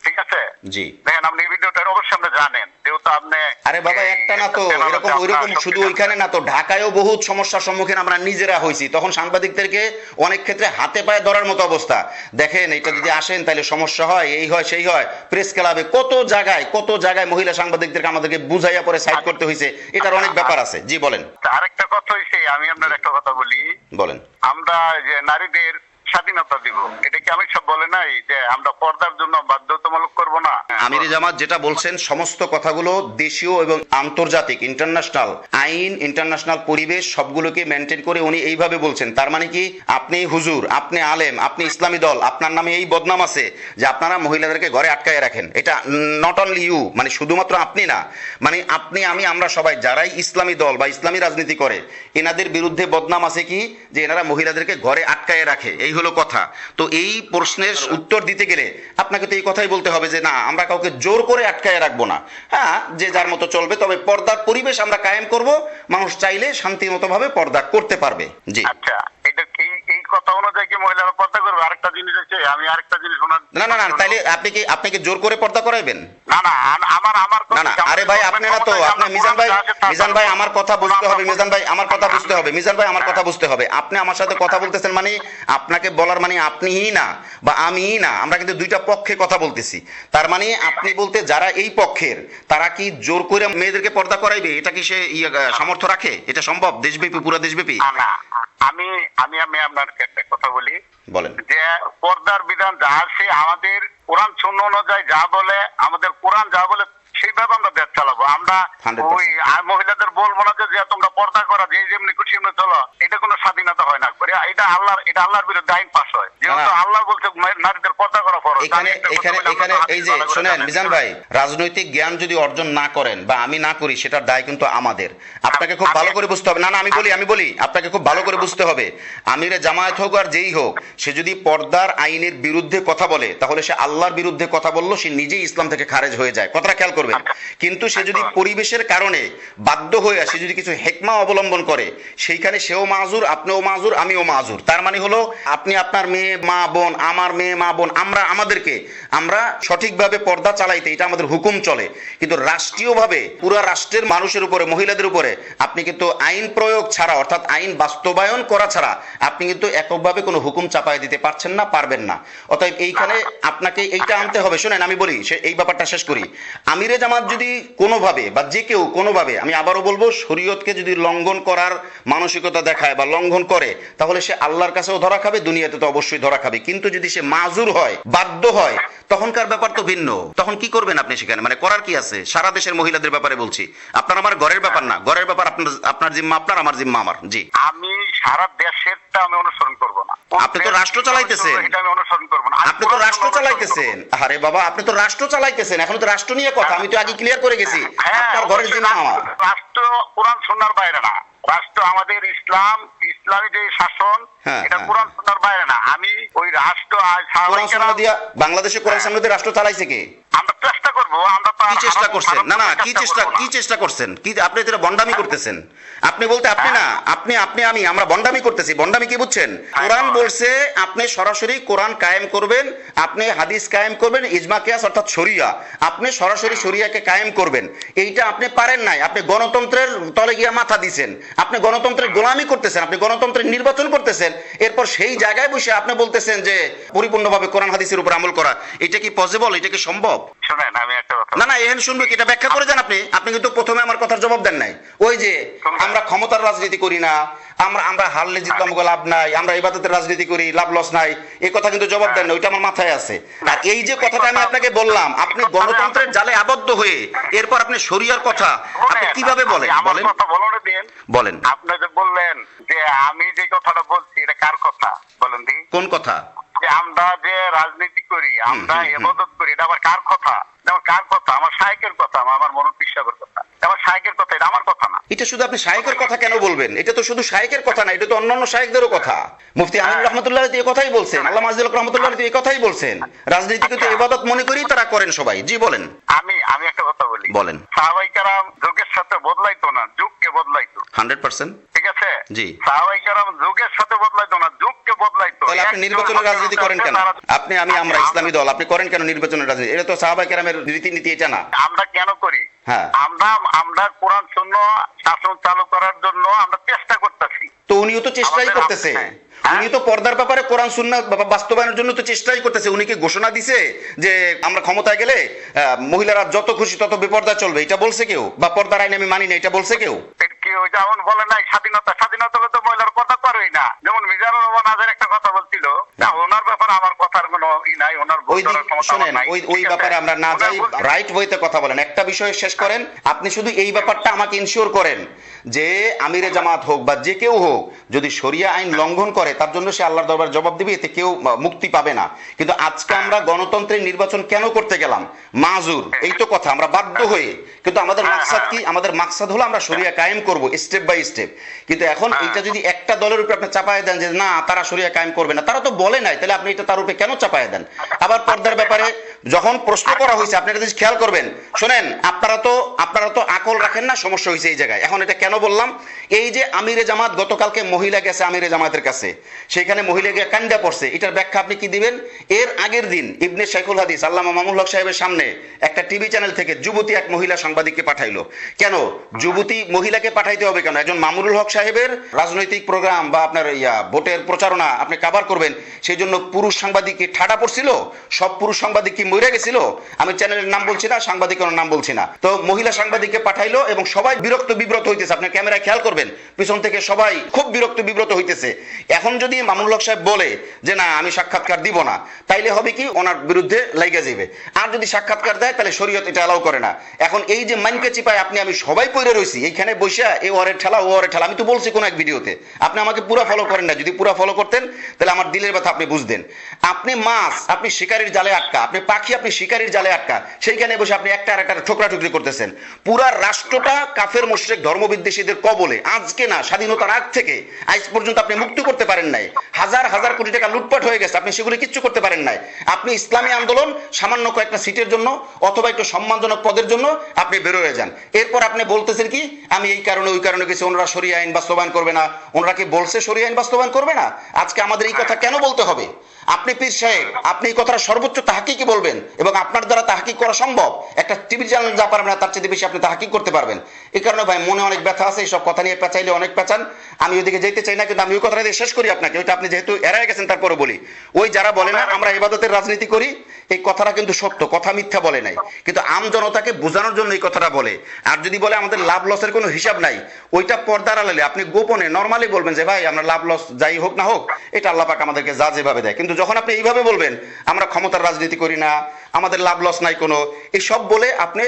ঠিক আছে, জি দেখেন আপনি ভিডিওটার অবশ্যই আপনি জানেন, যেহেতু আপনি আরে বাবা একটা না তো এরকম ওইরকম শুধু ওইখানে না তো, ঢাকায়ও বহুত সমস্যার সম্মুখীন আমরা নিজেরা হয়েছি, তখন সাংবাদিকদেরকে অনেক ক্ষেত্রে হাতে পায়ে ধরার মতো অবস্থা। দেখেন এটা যদি আসেন তাহলে সমস্যা হয়, এই হয় সেই হয়, প্রেস ক্লাবে কত জায়গায় মহিলা সাংবাদিকদেরকে আমাদেরকে বুঝাইয়া পরে সাইড করতে হয়েছে, এটার অনেক ব্যাপার আছে। জি বলেন। আরেকটা কথা হইছে, আমি আপনার একটা কথা বলি, বলেন। আমরা যে নারীদের স্বাধীনতা দিব, এটা কি আমি সব বলে নাই যে আমরা পর্দার জন্য বাধ্যতামূলক করব না? আমিরে জামাত যেটা বলছেন সমস্ত কথাগুলো দেশীয় এবং আন্তর্জাতিক ইন্টারন্যাশনাল আইন, ইন্টারন্যাশনাল পরিবেশ সবগুলোকে মেনটেন করে উনি এইভাবে বলছেন। তার মানে কি আপনি হুজুর, আপনি আলেম, আপনি ইসলামী দল, আপনার নামে এই বদনাম আছে যে আপনারা মহিলাদেরকে ঘরে আটকায় রাখেন। এটা নট অনলি ইউ, মানে শুধুমাত্র আপনি না, মানে আপনি আমরা সবাই যারাই ইসলামী দল বা ইসলামী রাজনীতি করে, এনাদের বিরুদ্ধে বদনাম আছে কি যে এনারা মহিলাদেরকে ঘরে আটকায় রাখে, এই হলো কথা। তো এই প্রশ্নের উত্তর দিতে গেলে আপনাকে তো এই কথাই বলতে হবে যে না আমরা কাউকে জোর করে আটকায় রাখবো না, হ্যাঁ যে যার মতো চলবে, তবে পর্দার পরিবেশ আমরা কায়েম করব, মানুষ চাইলে শান্তিমতো ভাবে পর্দা করতে পারবে। জি আচ্ছা, এটা এই কথা অনুযায়ী কি মহিলারা পর্দা করবে? আরেকটা জিনিস আছে, আমি আরেকটা জিনিস শোনার, না তাইলে আপনি কি জোর করে পর্দা করাইবেন? না আমার না না, আরে ভাই আপনি না তো, আপনি মিজান ভাই আমার কথা বুঝতে হবে, মিজান ভাই আমার কথা বুঝতে হবে, মিজান ভাই আমার কথা বুঝতে হবে। আপনি আমার সাথে কথা বলতেছেন মানে আপনাকে বলার মানে আপনিই না বা আমিই না, আমরা কিন্তু দুইটা পক্ষে কথা বলতেছি। তার মানে আপনি বলতে যারা এই পক্ষের তারা কি জোর করে মেয়েদেরকে পর্দা করাইবে, এটা কি সে সামর্থ্য রাখে? এটা সম্ভব দেশব্যাপী, পুরো দেশব্যাপী? না, আমি আমি আমি আপনার একটা কথা বলি, বলেন। যে পর্দার বিধান যা আছে আমাদের কোরআন সুন্নাহ অনুযায়ী যা বলে, আমাদের কোরআন যা বলে সেইভাবে আমরা দেশ চালাবো। আমরা 100% ওই মহিলাদের বলবো না যে তোমরা পর্দা করা, যে যেমনি খুশি এমনি চলো, এটা কোনো স্বাধীনতা হয় না। এটা আল্লাহর বিরুদ্ধে আইন পাস হয়, যেহেতু আল্লাহ বলছে নারীদের পর্দা করা ফরজ। এখানে এই যে শুনেন মিজান ভাই, রাজনৈতিক জ্ঞান যদি অর্জন না করেন বা আমি না করি, সেটার দায় কিন্তু আমাদের। আপনাকে খুব ভালো করে বুঝতে হবে। না না, আমি বলি আপনাকে খুব ভালো করে বুঝতে হবে। আমিরে জামায়াত হোক আর যেই হোক, সে যদি পর্দার আইনের বিরুদ্ধে কথা বলে তাহলে সে আল্লাহর বিরুদ্ধে কথা বললো, সে নিজেই ইসলাম থেকে খারেজ হয়ে যায়। কথাটা খেয়াল করবেন। কিন্তু সে যদি পরিবেশের কারণে বাধ্য হয়ে সে যদি কিছু হেকমা অবলম্বন করে, সেইখানে সেও মাজুর, আপনিও মাজুর, আমিও মাজুর। তার মানে হলো আপনি আপনার মেয়ে মা বোন, আমার মেয়ে মা বোন, আমরা সঠিকভাবে পর্দা চালাইতে এটা আমাদের হুকুম চলে। কিন্তু রাষ্ট্রীয়ভাবে পুরো রাষ্ট্রের মানুষের উপরে, মহিলাদের উপরে আপনি কিন্তু আইন প্রয়োগ ছাড়া, অর্থাৎ আইন বাস্তবায়ন করা ছাড়া আপনি কিন্তু এককভাবে কোনো হুকুম চাপায় দিতে পারছেন না, পারবেন না। অতএব এইখানে আপনাকে এইটা আনতে হবে। শুনেন আমি বলি, এই ব্যাপারটা শেষ করি। আমিরে জামাত যদি কোনোভাবে বা যে কেউ কোনোভাবে, আমি আবারও বলবো, শরীয়তকে যদি লঙ্ঘন করার মানসিকতা দেখায় বা লঙ্ঘন করে, তাহলে সে আল্লাহর কাছেও ধরা খাবে, দুনিয়াতে তো অবশ্যই ধরা খাবে। কিন্তু যদি সে মাজুর হয়, বাধ্য হয়, তখনকার ব্যাপার তো ভিন্ন। তখন কি করবেন আপনি সেখানে? মানে করার কি আছে? সারা দেশের মহিলাদের ব্যাপারে বলছি, আপনার আমার ঘরের ব্যাপার না। ঘরের ব্যাপার আপনার জিম্মা আপনার, আমার জিম্মা আমার। জি, আমি সারা দেশেরটা আমি অনুসরণ করব না। আপনি তো রাষ্ট্র চালাইতেছেন, এটা আমি অনুসরণ করব না। আপনি তো রাষ্ট্র চালাইতেছেন। আরে বাবা, আপনি তো রাষ্ট্র চালাইতেছেন, এখন তো রাষ্ট্র নিয়ে কথা। আমি তো আগে ক্লিয়ার করে গেছি, আপনার ঘরের জিম্মা আমার। রাষ্ট্র কোরআন সুন্নাহর বাইরে না। রাষ্ট্র আমাদের ইসলামী যে শাসন, এটা কোরআন সুন্নাহর বাইরে না। আমি ওই রাষ্ট্র কোরআন সুন্নাহ দিয়া বাংলাদেশে কোরআন সুন্নাহ দিয়ে রাষ্ট্র চালাইছে কে? আমরা চেষ্টা করব। আমরা তো কি চেষ্টা করছেন? না না, কি চেষ্টা করছেন? কি আপনি এটা বন্ডামি করতেছেন? আপনি বলতে আপনি না, আপনি আমরা বন্ডামি করতেছি। বন্ডামি কি বুঝছেন? কোরআন বলছে আপনি সরাসরি কোরআন কায়েম করবেন, আপনি হাদিস কায়েম করবেন, ইজমা কিয়াস অর্থাৎ শরিয়া, আপনি সরাসরি শরিয়াকে কায়েম করবেন। এইটা আপনি পারেন নাই। আপনি গণতন্ত্রের তলে গিয়া মাথা দিছেন, আপনি গণতন্ত্রের গোলামি করতেছেন, আপনি গণতন্ত্রের নির্বাচন করতেছেন। এরপর সেই জায়গায় বসে আপনি বলতেছেন যে পরিপূর্ণভাবে কোরআন হাদিসের উপর আমল করা, এটা কি পসিবল? এটা কি সম্ভব? শুনেন, আমি একটা কথা, না না, এখন শুনবো কি? এটা ব্যাখ্যা করে যান আপনি কিন্তু প্রথমে আমার কথার জবাব দেন নাই। ওই যে আমরা ক্ষমতার রাজনীতি করি না, আমরা হারলে জিতলাম লাভ নাই, আমরা ইবাদতের রাজনীতি করি, লাভ লস নাই, এই কথা কিন্তু জবাব দেন না। ওইটা আমার মাথায় আছে। আর এই যে কথাটা আমি আপনাকে বললাম, আপনি গণতন্ত্রের জালে আবদ্ধ হয়ে এরপর আপনি শরিয়ার কথা আপনি কিভাবে বলেন? বলেন। আপনি যে বললেন যে আমি যে কথাটা বলছি, এটা কার কথা বলেন দি? কোন কথা? যে আমরা যে রাজনীতি করি, আমরা ইবাদত করি, এটা আবার কার কথা? কার কথা? আমার শাইখের কথা, আমার মুরব্বি সাহেবের কথা, আমার শাইখের কথা, এটা আমার কথা না। এটা শুধু আপনি শাইখের কথা কেন বলবেন? এটা তো শুধু শাইখের কথা না, এটা তো অন্যান্য শাইখদেরও কথা। মুফতি আমিন রহমতুল্লাহ এই কথাই বলছেন, আল্লামা আজিজুল হক রহমতুল্লাহ এই কথাই বলছেন। রাজনীতিকে তো ইবাদত মনে করি তারা করেন সবাই। জি বলেন। আমি একটা কথা বলি, বলেন। সাহাবায়ে কেরাম যুগের সাথে বদলাইতো না, যুগকে বদলাইতো। 100%। ঠিক আছে? জি। সাহাবায়ে কেরাম যুগের সাথে বদলাইতো না, যুগকে বদলাইতো। তাহলে আপনি নির্বাচনের রাজনীতি করেন কেন? আমরা ইসলামী দল, আপনি করেন কেন নির্বাচনের রাজনীতি? এটা তো সাহাবায়ে কেরামের রীতিনীতি এটা না। আমরা কেন করি? হ্যাঁ, আমরা কোরআন সুন্নাহ শাসন চালু করার জন্য আমরা চেষ্টা করতেছি। তো উনিও তো চেষ্টাই করতেছে। উনি তো পর্দার ব্যাপারে কোরআন সুন্নাহ বাস্তবায়নের জন্য তো চেষ্টাই করতেছে। উনি কি ঘোষণা দিছে যে আমরা ক্ষমতায় গেলে মহিলারা যত খুশি তত বেপর্দা চলবে? এটা বলছে কেউ? বা পর্দার আইন আমি মানি না, এটা বলছে কেউ? কেউ যেমন বলে নাই স্বাধীনতা হলে তো মহিলার কথা করেই না। যেমন মিজানুর রহমান আজের একটা কথা বলছিল, ওনার ব্যাপারে আমার কথার কোনো নাই, ওনার ওই ব্যাপারে আমরা না যাই, রাইট ওয়েতে কথা বলেন। একটা বিষয় শেষ করেন। আপনি শুধু এই ব্যাপারটা আমাকে ইনশিওর করেন যে আমিরে জামাত হোক বা যে কেউ হোক, যদি শরিয়া আইন লঙ্ঘন করে তার জন্য সে আল্লাহর দরবারে জবাব দিবে, এতে কেউ মুক্তি পাবে না। কিন্তু আজকে আমরা গণতন্ত্রের নির্বাচন কেন করতে গেলাম? মাজুর, এই তো কথা, আমরা বাধ্য হয়ে। কিন্তু আমাদের মাকসাদ কি? আমাদের মাকসাদ হলো আমরা শরিয়া কায়েম করব স্টেপ বাই স্টেপ। কিন্তু এখন এটা যদি একটা দলের উপরে আপনি চাপায় দেন যে না তারা শরিয়া কায়েম করবে না, তারা তো বলে নাই, তাহলে আপনি এটা তার উপরে কেন চাপায় দেন? আবার পর্দার ব্যাপারে যখন প্রশ্ন করা হয়েছে আপনারা যদি খেয়াল করবেন, শোনেন, আপনারা তো আকল রাখেন না, সমস্যা হয়েছে এই জায়গায়। এখন এটা কেন বললাম, এই যে আমিরে জামাত গতকালকে মহিলা গেছে আমিরে জামাতের কাছে, সেখানে মহিলা গিয়ে কান্দা পড়ছে, এটার ব্যাখ্যা আপনি কি দিবেন? এর আগের দিন ইবনে শাইখুল হাদিস আল্লামা মামুনুল হক সাহেবের সামনে একটা টিভি চ্যানেল থেকে যুবতী এক মহিলা সাংবাদিককে পাঠাইলো। কেন যুবতী মহিলাকে পাঠাইতে হবে কেন? একজন মামুনুল হক সাহেবের রাজনৈতিক প্রোগ্রাম বা আপনার ভোটের প্রচারণা আপনি কাভার করবেন, সেই জন্য পুরুষ সাংবাদিককে ঠাডা পড়ছিল? সব পুরুষ সাংবাদিক কি মরে গেছিল? আমি চ্যানেলের নাম বলছি না, সাংবাদিকের নাম বলছি না। তো মহিলা সাংবাদিককে পাঠাইলো এবং সবাই বিব্রত হইতেছে। আপনি ক্যামেরায় খেয়াল করবেন, পিছন থেকে সবাই খুব বিব্রত হইতেছে। এখন যদি মামুনুল হক সাহেব বলে যে না আমি সাক্ষাৎকার দিব না, তাইলে হবে কি ওনার বিরুদ্ধে লাইগা যাবে। আর যদি সাক্ষাৎকার দেয় তাহলে শরীয়ত এটা এলাও করে না। এখন এই যে মাইনকে চিপায় আমি সবাই পড়ে রইছি এইখানে বসে, এ ওয়ারের ঠেলা ও ওয়ারের ঠেলা, আমি তো বলছি কোন এক ভিডিওতে, আপনি আমাকে পুরো ফলো করেন না। যদি পুরো ফলো করতেন তাহলে আমার দিলের কথা আপনি বুঝতেন। আপনি মাছ আপনি শিকারীর জালে আটকা, আপনি পাখি আপনি শিকারীর জালে আটকা, সেইখানে বসে আপনি একটা আর একটা ঠোকরাঠুকরি করতেছেন। পুরা রাষ্ট্রটা কাফের মুশরিক ধর্মবিদ্বেষীদের কবলে, আজকে না স্বাধীনতার আগ থেকে আজ পর্যন্ত আপনি মুক্তি করতে পারেন নাই। হাজার হাজার কোটি টাকা লুটপাট হয়ে গেছে, আপনি সেগুলি কিচ্ছু করতে পারেন নাই। আপনি ইসলামী আন্দোলন সামান্য কয়েকটা সিটের জন্য অথবা একটু সম্মানজনক পদের জন্য আপনি বের হয়ে যান। এরপর আপনি বলতেছেন কি আমি এই কারণে ওই কারণে গেছি, ওনারা শরিয়া আইন বাস্তবায়ন করবে না। ওনারা কি বলছে শরিয়া আইন বাস্তবায়ন করবে না? আজকে আমাদের এই কথা কেন বলতে হবে? আপনি পীর সাহেব, আপনি এই কথাটা সর্বোচ্চ তাহকিকই বলবেন এবং আপনার দ্বারা তাহকিক করা সম্ভব। একটা টিভি চ্যানেল যা পারবেন না তার চেয়ে বেশি আপনি তাহকিক করতে পারবেন। এই কারণে ভাই মনে অনেক ব্যথা আছে, এইসব কথা নিয়ে পেঁচাইলে অনেক পেঁচান। আমি ওইদিকে যেতে চাই না, কিন্তু আমি ওই কথাটা দিয়ে শেষ করি আপনাকে, ওইটা আপনি যেহেতু এড়াই গেছেন তারপরে বলি। ওই যারা বলে না আমরা ইবাদতের রাজনীতি করি, এই কথাটা কিন্তু সত্য, কথা মিথ্যা বলে নাই, কিন্তু আম জনতাকে বোঝানোর জন্য এই কথাটা বলে। আর যদি বলে আমাদের লাভ লসের কোনো হিসাব নাই, ওইটা পর্দার আড়ালে আপনি গোপনে নরমালি বলবেন যে ভাই আমরা লাভ লস যাই হোক না হোক এটা আল্লাহ পাক আমাদেরকে যা যেভাবে দেয়। কিন্তু যখন আপনি এইভাবে বলবেন আমরা ক্ষমতার রাজনীতি করি না, আমাদের লাভ লস নাই কোনো, এইসব বলে আপনি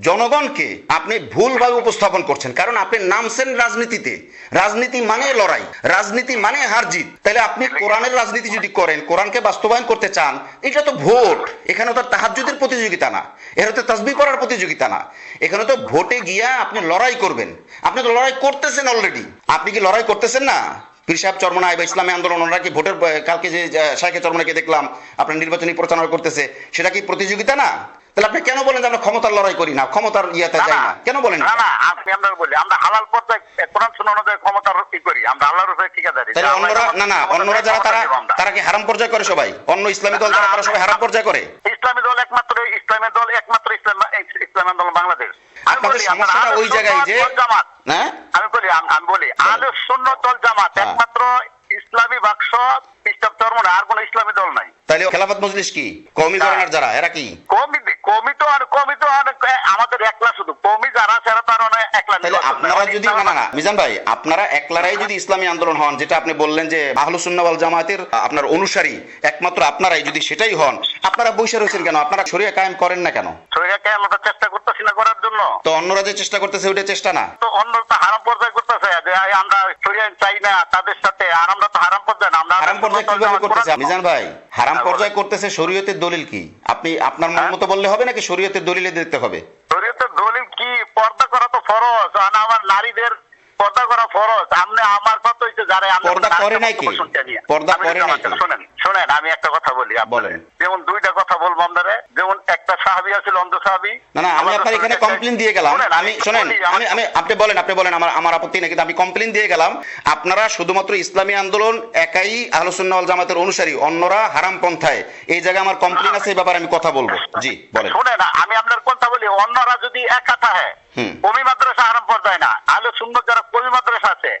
জনগণকে আপনি ভুলভাবে উপস্থাপন করছেন। কারণ আপনি নামছেন রাজনীতিতে, রাজনীতি মানে লড়াই, রাজনীতি মানে হার জিত। তাহলে আপনি কোরআনের রাজনীতি যদি করেন, কোরআনকে বাস্তবায়ন করতে চান, এটা তো ভোট, এখানে তো তাহাজ্জুদের প্রতিযোগিতা না, এখানে তো তাসবিহ পড়ার প্রতিযোগিতা না, এখানে তো ভোটে গিয়া আপনি লড়াই করবেন। আপনি তো লড়াই করতেছেন অলরেডি। আপনি কি লড়াই করতেছেন না? পীর সাহেব চরমনাই বা ইসলামী আন্দোলন ওনারা কি ভোটের কালকে যে শাইখে চরমনাইকে দেখলাম আপনার নির্বাচনী প্রচারণা করতেছে, সেটা কি প্রতিযোগিতা না? তাহলে আপনি কেন বলেন যে আমরা ক্ষমতার লড়াই করি না, ক্ষমতার ইয়াতে যাই না, কেন বলেন? না না আপনি আমরা বলি আমরা হালাল পথে কোরআন সুন্নাহ অনুযায়ী ক্ষমতার কি করি, আমরা আল্লাহর উপরে ঠিকাদারি। তাহলে অন্যরা না অন্যরা যারা তারা কি হারাম পর্যায়ে করে? সবাই অন্য ইসলামী দল যারা তারা সবাই হারাম পর্যায়ে করে? ইসলামী দল একমাত্র ইসলামী আন্দোলন বাংলাদেশ। আপনাদের সমস্যাটা ওই জায়গায় যে আমি বলি আহলে সুন্নাত ওয়াল জামাত একমাত্র ইসলামী বাক্স খ্রিস্টান ধর্ম না, আর কোন ইসলামী দল নাই। তাহলে খেলাফত মজলিস কি কওমি ঘরানার যারা, এরা কি কওমি তো আমাদের একলা, শুধু কওমি যারা সেরা তার একলা। তাহলে আপনারা যদি না মিজান ভাই, আপনারা একলারাই যদি ইসলামী আন্দোলন হন, যেটা আপনি বললেন যে আহলুস সুন্নাহ ওয়াল জামাতের আপনার অনুসারী একমাত্র আপনারাই যদি সেটাই হন, আপনারা বসে রয়েছেন কেন? আপনারা শরিয়া কায়েম করেন না কেন? শরিয়া কায়েম আমরা চেষ্টা করতেছি না করার জন্য। তো অন্যরা যে চেষ্টা করতেছে ওইটা চেষ্টা না, তো অন্যরা তো হারাম পর্যায়ে করতেছে যে আমরা শরিয়া চাই না তাদের সাথে, আর আমরা তো হারাম পর্যায়ে না। আমরা হারাম পর্যায়ে কিভাবে করতেছে মিজান ভাই? হারাম পর্যায়ে করতেছে, শরীয়তের দলিল কি? আপনি আপনার মন মতো বললে হবে নাকি শরীয়তের দলিলে দেখতে হবে? শরীয়তের দলিল কি? পর্দা করা তো ফরজ, আর আমার নারীদের পর্দা করা ফরজ। আপনি আমার কথা হইছে যারা পর্দা করে নাই কি? পর্দা করে নাই কি? শুনেন আমি একটা কথা বলি, বলেন। যেমন দুইটা কথা বলবো আপনারা। যেমন একটা সাহাবী ছিল, অন্ধ সাহাবী। না আমি আপনার এখানে কমপ্লেইন দিয়ে গেলাম। আমি শুনেন, আমি আপনি বলেন আমার আপত্তি নেই, কিন্তু আমি কমপ্লেইন দিয়ে গেলাম আপনারা শুধুমাত্র ইসলামী আন্দোলন একাই আহলুস সুন্নাহ ওয়াল জামাতের অনুসারী, অন্যরা হারাম পন্থায়। এই জায়গায় আমার কমপ্লেইন আছে, এই ব্যাপারে আমি কথা বলবো। জি বলেন। শুনেন আমি আপনার কথা বলি, অন্যরা যদি একা থাকে, কওমি মাদ্রাসা হারাম পর্যায়ে না, আহলে সুন্নাহ যারা কওমি মাদ্রাসা আছে,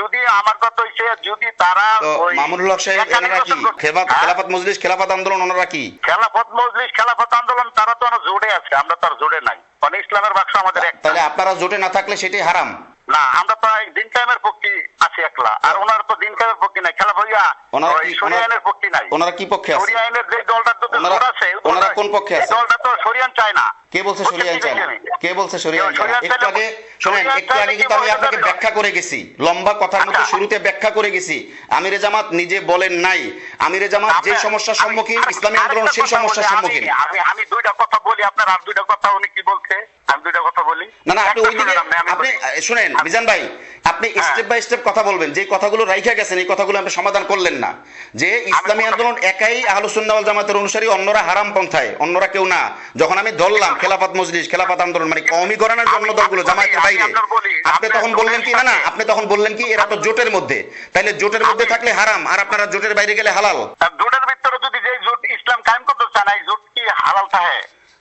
যদি আমার কথা হইছে যদি তারা ওই মামুনুল হক সাহেব এনারা কি খেলাফত মজলিস খেলাফত আন্দোলন ওনারা কি খেলাফত মজলিস খেলাফত আন্দোলন তারা তো জোটে আছে, আমরা তো আর জোটে নাই। মানে ইসলামের বাক্স আমাদের একটা। তাহলে আপনারা জোটে না থাকলে সেটাই হারাম না? আমরা তো দিন কায়েমের পক্ষে আছি একলা, আর ওনারা তো দিন কায়েমের পক্ষে নাই। খেলা ভাইয়া শরিয়া আইনের পক্ষে নাই। ওনারা কি পক্ষে আছে? শরিয়া আইনের যে দলটা তো জোট আছে, ওনারা কোন পক্ষে আছে? দলটা তো শরিয়ান চায় না। কে বলছে শরিয়া আইন চায় না? কে বলছে শরিয়া আইন চায় না? একটু আগে শুনেন, একটু আগে কিন্তু আমি আপনাকে ব্যাখ্যা করে গেছি, লম্বা কথার মধ্যে শুরুতে ব্যাখ্যা করে গেছি। আমিরে জামাত নিজে বলেন নাই, আমিরে জামাত যে সমস্যার সম্মুখীন ইসলামী আন্দোলন সেই সমস্যার সম্মুখীন। আমি দুইটা কথা বলি, আপনার আর দুইটা কথা উনি কি বলছে আমি দুইটা কথা বলি। না আপনি একটা ওইদিকে শুনেন আপনি শুনেন মিজান ভাই, আপনি স্টেপ বাই স্টেপ কথা বলবেন। যে কথাগুলো রাইখা গেছেন এই কথাগুলো আপনি সমাধান করলেন না। যে ইসলামী আন্দোলন একাই আহলুস সুন্নাহ ওয়াল জামাতের অনুসারী, অন্যরা হারাম পন্থায়, অন্যরা কেউ না। যখন আমি ধরলাম খেলাফত মজলিস, খেলাফত আন্দোলন মানে কওমি ঘরানার অন্য দলগুলো জামায়াতের বাইরে, আপনি তখন বললেন কি না আপনি তখন বললেন কি এরা তো জোটের মধ্যে, তাইলে জোটের মধ্যে থাকলে হারাম, আর আপনারা জোটের বাইরে গেলে হালাল। জোটের ভিতরে যদি যে জোট ইসলাম কায়েম করতে চায় না, এই জোট কি হালাল থাকে?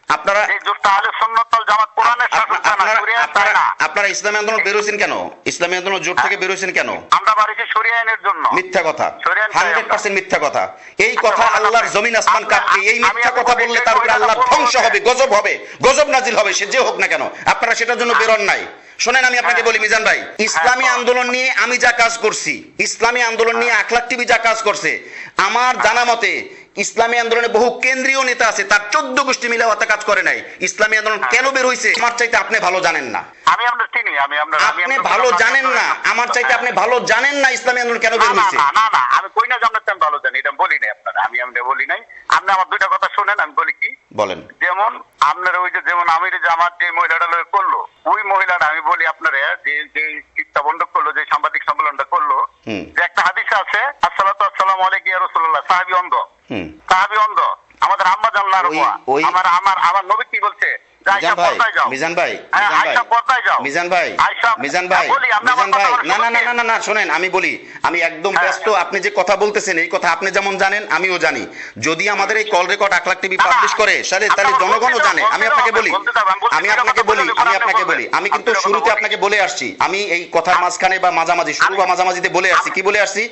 আপনারা এই জোটটা আহলে সুন্নাত ওয়াল জামাত কোরআনের শাসন চায় না, শরিয়াত চায় না। আপনারা ইসলামী আন্দোলন বেরোছেন কেন? ইসলামী আন্দোলন জোট থেকে বেরোছেন কেন? আমরা বাড়িতে শরিয়া আইনের জন্য। মিথ্যা কথা, শরিয়া আইন চাই আমরা। 100% মিথ্যা কথা। এই কথা আল্লাহর জমিন আসমান কাঁপবে। এই মিথ্যা কথা বললে তার উপরে আল্লাহ ধ্বংস হবে, গজব নাজিল হবে, সে যে হোক না কেন। আপনারা সেটার জন্য বেরোন নাই। শোনেন আমি আপনাকে বলি মিজান ভাই, ইসলামী আন্দোলন নিয়ে আমি যা কাজ করছি, ইসলামী আন্দোলন নিয়ে আখলাক টিভি যা কাজ করছে, আমার জানা মতে ইসলামী আন্দোলনে বহু কেন্দ্রীয় নেতা আছে, তার 14 গোষ্ঠী মিলে অত কাজ করে নাই। ইসলামী আন্দোলন কেন বের হইছে আমার চাইতে আপনি ভালো জানেন না। আমি আমরা চিনি, আপনি ভালো জানেন না, আমার চাইতে আপনি ভালো জানেন না ইসলামী আন্দোলন কেন বের হইছে। না আমি কই না যে আমরা তেমন ভালো জানি, এটা বলি নাই আপনারা, আমি বলি নাই। আপনি আমার দুইটা কথা শুনেন, আমি বলি কি বলেন। যেমন আপনার ওই যে যেমন আমির জামাত যে মহিলাটা লয়ে করলো, ওই মহিলাটা আমি বলি আপনারা যে চিত্তা বন্ধ করলো, যে সাংবাদিক সম্মেলনটা করলো, যে একটা হাদিস আছে আসসালাতু আসসালামু আলাইকা ইয়া রাসূলুল্লাহ, সাহাবী অন্ধ, সাহাবী অন্ধ, আমাদের আম্মা জানলার আমার নবী কি বলছে? মিজান ভাই, না শোনেন আমি বলি, আমি একদম ব্যস্ত। আপনি যে কথা বলতেছেন এই কথা আপনি যেমন জানেন আমিও জানি। যদি আমাদের এই কল রেকর্ড আখলাক টিভি পাবলিশ করে তাহলে জনগণও জানে। আমি আপনাকে বলি আমি কিন্তু শুরুতে আপনাকে বলে আসছি, আমি এই কথার মাঝখানে বা মাঝামাঝি, শুরু বা মাঝামাঝিতে বলে আসছি কি বলে আসছি,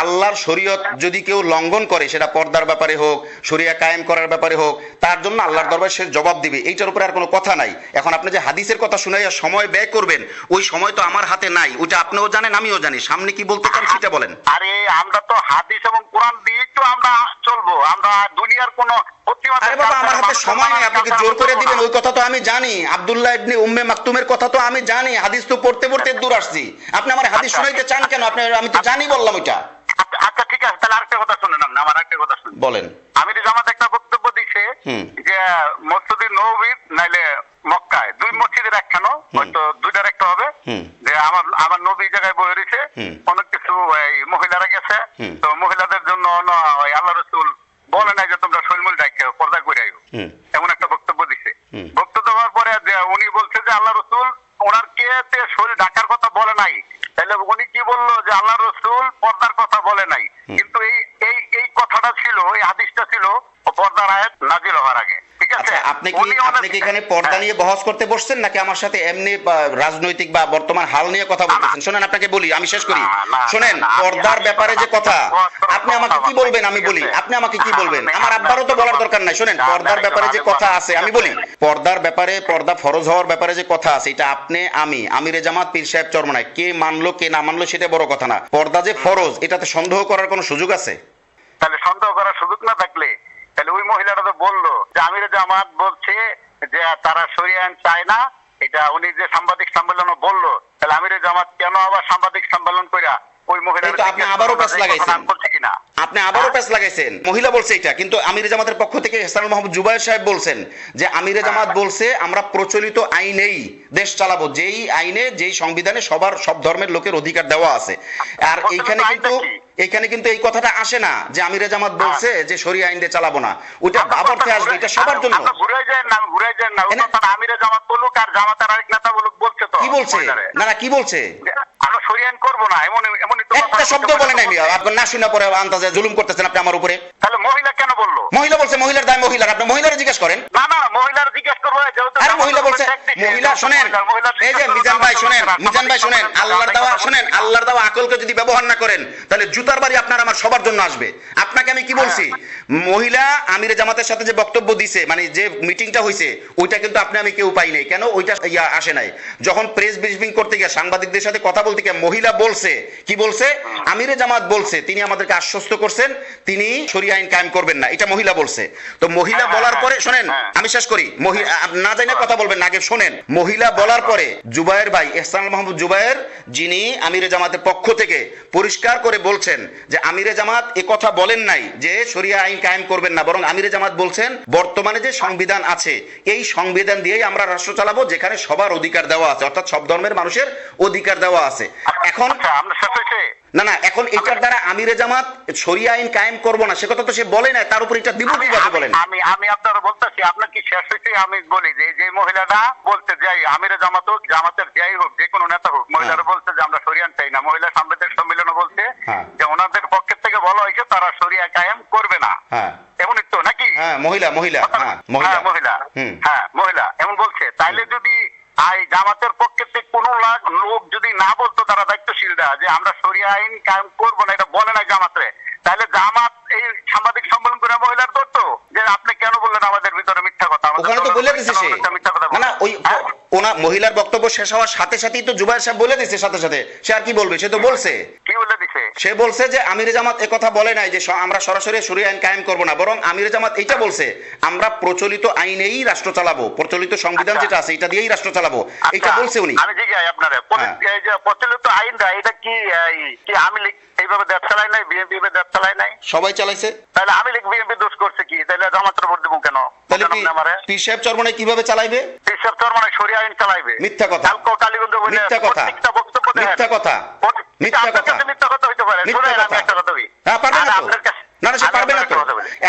আল্লাহর শরীয়ত যদি কেউ লঙ্ঘন করে, সেটা পর্দার ব্যাপারে হোক, শরিয়া কায়েম করার ব্যাপারে হোক, তার জন্য আল্লাহর দরবারে সে জবাব দিবে। এইটার উপরে আর কোনো কথা নাই। এখন আপনি যে হাদিসের কথা শুনাইয়া সময় ব্যয় করবেন, ওই সময় তো আমার হাতে নাই। ওইটা আপনিও জানেন আমিও জানি। সামনে কি বলতে চান সেটা বলেন। আরে আমরা তো হাদিস এবং কোরআন দিয়ে তো আমরা চলবো, আমরা দুনিয়ার কোনো। আরে বাবা আমার হাতে সময় নেই, আপনাকে জোর করে দিবেন ওই কথা তো আমি জানি। আব্দুল্লাহ ইবনে উম্মে মাকতুমের কথা তো আমি জানি, হাদিস তো পড়তে পড়তে দূর আসছি। আপনি আমার হাদিস শুনাইতে চান কেন? আমি তো জানি বললাম ওইটা। আচ্ছা ঠিক আছে, তাহলে আরেকটা কথা শুনেন, আমার আরেকটা কথা শুনুন। বলেন। আমির জামাত একটা বক্তব্য দিছে যে মসজিদে নববী নাইলে মক্কায়, দুই মসজিদের একখানো, হয়তো দুইটার একটা হবে, যে আমার নবী জায়গায় বয়ে রয়েছে, অনেক কিছু মহিলারা গেছে, তো মহিলাদের জন্য আল্লাহ রাসূল বলে নাই যে তোমরা শৈলমূল ডাইকে পর্দা করে আইও, এমন একটা বক্তব্য দিছে। বক্তব্য দেওয়ার পরে উনি বলছে যে আল্লাহ রাসূল ওনার কে শরীর ঢাকার কথা বলে নাই, তাহলে উনি কি বললো যে আল্লাহ রাসূল পর্দার কথা বলে নাই। কিন্তু এই কথাটা ছিল, এই হাদিসটা ছিল পর্দার আয়াত নাজিল হওয়ার আগে। ঠিক আছে, আপনি কি এখানে পর্দা নিয়ে বহস করতে বসছেন নাকি আমার সাথে এমনি রাজনৈতিক বা বর্তমান হাল নিয়ে কথা বলতেছেন? শোনেন আপনাকে বলি, আমি শেষ করি। শোনেন, পর্দার ব্যাপারে যে কথা, আপনি আমাকে কি বলবেন আমি বলি, আপনি আমাকে কি বলবেন? আমার আব্বারও তো বলার দরকার নাই। শোনেন, পর্দার ব্যাপারে যে কথা আছে আমি বলি, পর্দার ব্যাপারে, পর্দা ফরজ হওয়ার ব্যাপারে যে কথা আছে, এটা আপনি আমি আমিরে জামাত পীর সাহেব চরমনায় কে মানলো কে না মানলো সেটা বড় কথা না। পর্দা যে ফরজ এটাতে সন্দেহ করার কোনো সুযোগ আছে? তাহলে সন্দেহ করার সুযোগ না থাকলে তাহলে ওই মহিলাটা তো বললো যে আমিরে জামাত বলছে যে তারা শরিয়া আইন চায় না, এটা উনি যে সাংবাদিক সম্মেলন বললো, তাহলে আমিরে জামাত কেন আবার সাংবাদিক সম্মেলন কইরা ওই মহিলাটা আপনি আবারও পেছ লাগাইছেন, আপনি আবারও পেছ লাগাইছেন। মহিলা বলছে এটা, কিন্তু আমিরে জামাতের পক্ষ থেকে হাসানুল মাহমুদ জুবায়ের সাহেব বলছেন যে আমিরে জামাত বলছে আমরা প্রচলিত আইনেই দেশ চালাবো, যেই আইনে যেই সংবিধানে সব ধর্মের লোকের অধিকার দেওয়া আছে। আর এইখানে কিন্তু এই কথাটা আসে না যে আমিরে জামাত বলছে যে শরিয়া আইন দিয়ে চালাবো না। ওইটা ভাবার্থে আসবে, এটা সবার জন্য। ঘুরে যায় না আমিরে জামাত বলুক আর জামাতের আরেক নেতা বলুক, বলছে তো কি বলছে না কি বলছে আমরা শরিয়া আইন করবো না, এমন একটা শব্দ বলে নাই। আপনি না শুনে পরে আন্দাজে জুলুম করতেছেন আপনি আমার উপরে। তাহলে মহিলা কেন বললো? মহিলা বলছে, মহিলার দায় মহিলার, আপনি মহিলার জিজ্ঞেস করেন। না মহিলার জিজ্ঞেস করবো। আরে মহিলা বলছে, মহিলা শোনেন, এই যে মিজান ভাই শোনেন, আল্লাহর দেওয়া আকলকে যদি ব্যবহার না করেন তাহলে জুতার বাড়ি আপনার আমার সবার জন্য আসবে। আপনাকে আমি কি বলছি, মহিলা আমিরে জামাতের সাথে যে বক্তব্য দিছে, মানে যে মিটিংটা হইছে, ওইটা কিন্তু আপনি আমি কেউ পাই নাই। কেন ওইটা আসে নাই? যখন প্রেস ব্রিফিং করতে গিয়ে সাংবাদিকদের সাথে কথা বলতে গিয়ে মহিলা বলছে, কি বলছে, আমিরে জামাত বলছে তিনি আমাদেরকে আশ্বস্ত করছেন তিনি শরিয়া আইন কায়েম করবেন না, এটা মহিলা বলছে। তো মহিলা বলার পরে শোনেন আমি শেষ করি, না জানি কথা বলবেন না, আগে শোনেন। মহিলা বলার পরে জুবায়ের ভাই এহসান মাহমুদ জুবায়ের, যিনি আমিরে জামাতের পক্ষ থেকে পরিষ্কার করে বলছেন যে আমিরে জামাত এ কথা বলেন নাই যে শরিয়া আইন কায়েম করবেন না, বরং আমিরে জামাত বলছেন বর্তমানে যে সংবিধান আছে এই সংবিধান দিয়েই আমরা রাষ্ট্র চালাবো, যেখানে সবার অধিকার দেওয়া আছে, অর্থাৎ সব ধর্মের মানুষের অধিকার দেওয়া আছে। এখন আমরা শেষ হয়েছে না, এখন এটার দ্বারা আমিরে জামাত শরিয়া আইন কায়েম করবো না সে কথা তো সে বলে না, তার উপর এটা দিব কিভাবে বলেন? আমি আপনারা বলতেছি, আপনার কি শেষ হয়েছে? আমি বলি যে মহিলাটা বলতে যাই আমিরে জামাতের যাই হোক, যে কোনো নেতা হোক, মহিলারা বলছে যে আমরা শরিয়া আইন চাই না। মহিলা সাংবাদিক সম্মেলনে বলছে যে ওনাদের পক্ষের থেকে বলা হয়েছে তারা শরিয়া কায়েম করবে না, এমনই তো নাকি? মহিলা এমন বলছে। তাইলে যদি জামাতের পক্ষে থেকে কোন লোক যদি না বলতো, তারা দায়িত্বশীলরা, যে আমরা শরিয়া আইন কায়েম করবো না, এটা বলে না জামাতে, তাহলে জামাত এই সাংবাদিক সম্মেলন করে মহিলার ধরতো যে আপনি কেন বললেন আমাদের ভিতরে মিথ্যা কথা? ওখানে তো বলে দিছে সে, না ওই ওনা মহিলার বক্তব্য শেষ হওয়ার সাথে সাথেই তো জুবায়ের সাহেব বলে দিছে, সাথে সাথে সে আর কি বলবে? সে তো বলছে, কি বলে দিছে? সে বলছে যে আমিরে জামাত এ কথা বলে নাই যে আমরা সরাসরি শরিয়া আইন কায়েম করব না, বরং আমিরে জামাত এইটা বলছে আমরা প্রচলিত আইনেই রাষ্ট্র চালাবো, প্রচলিত সংবিধান যেটা আছে এটা দিয়েই রাষ্ট্র চালাবো, এটা বলছে উনি। আমি জিজ্ঞাসা আপনারে, এই যে প্রচলিত আইনটা এটা কি আমি এইভাবে দেশ চালায় নাই, বিএনপি দেশ চালায় নাই, সবাই চালাইছে। তাহলে আমি বিএনপি দোষ করছে কি? তাহলে জামাতের ভোট দেবো কেন? তাহলে পীর সাহেব চরমনাই কিভাবে চালাইবে? পীর সাহেব চরমনাই শরিয়া আইন চালাইবে? মিথ্যা কথা, কালীগঞ্জ বলে মিথ্যা কথা, বক্তব্য দেন, মিথ্যা কথা, মিথ্যা কথা, মিথ্যা কথা হইতে পারে। মিথ্যা কথা। একটা কথা বলি, পারবে না তো, না সে পারবে না তো।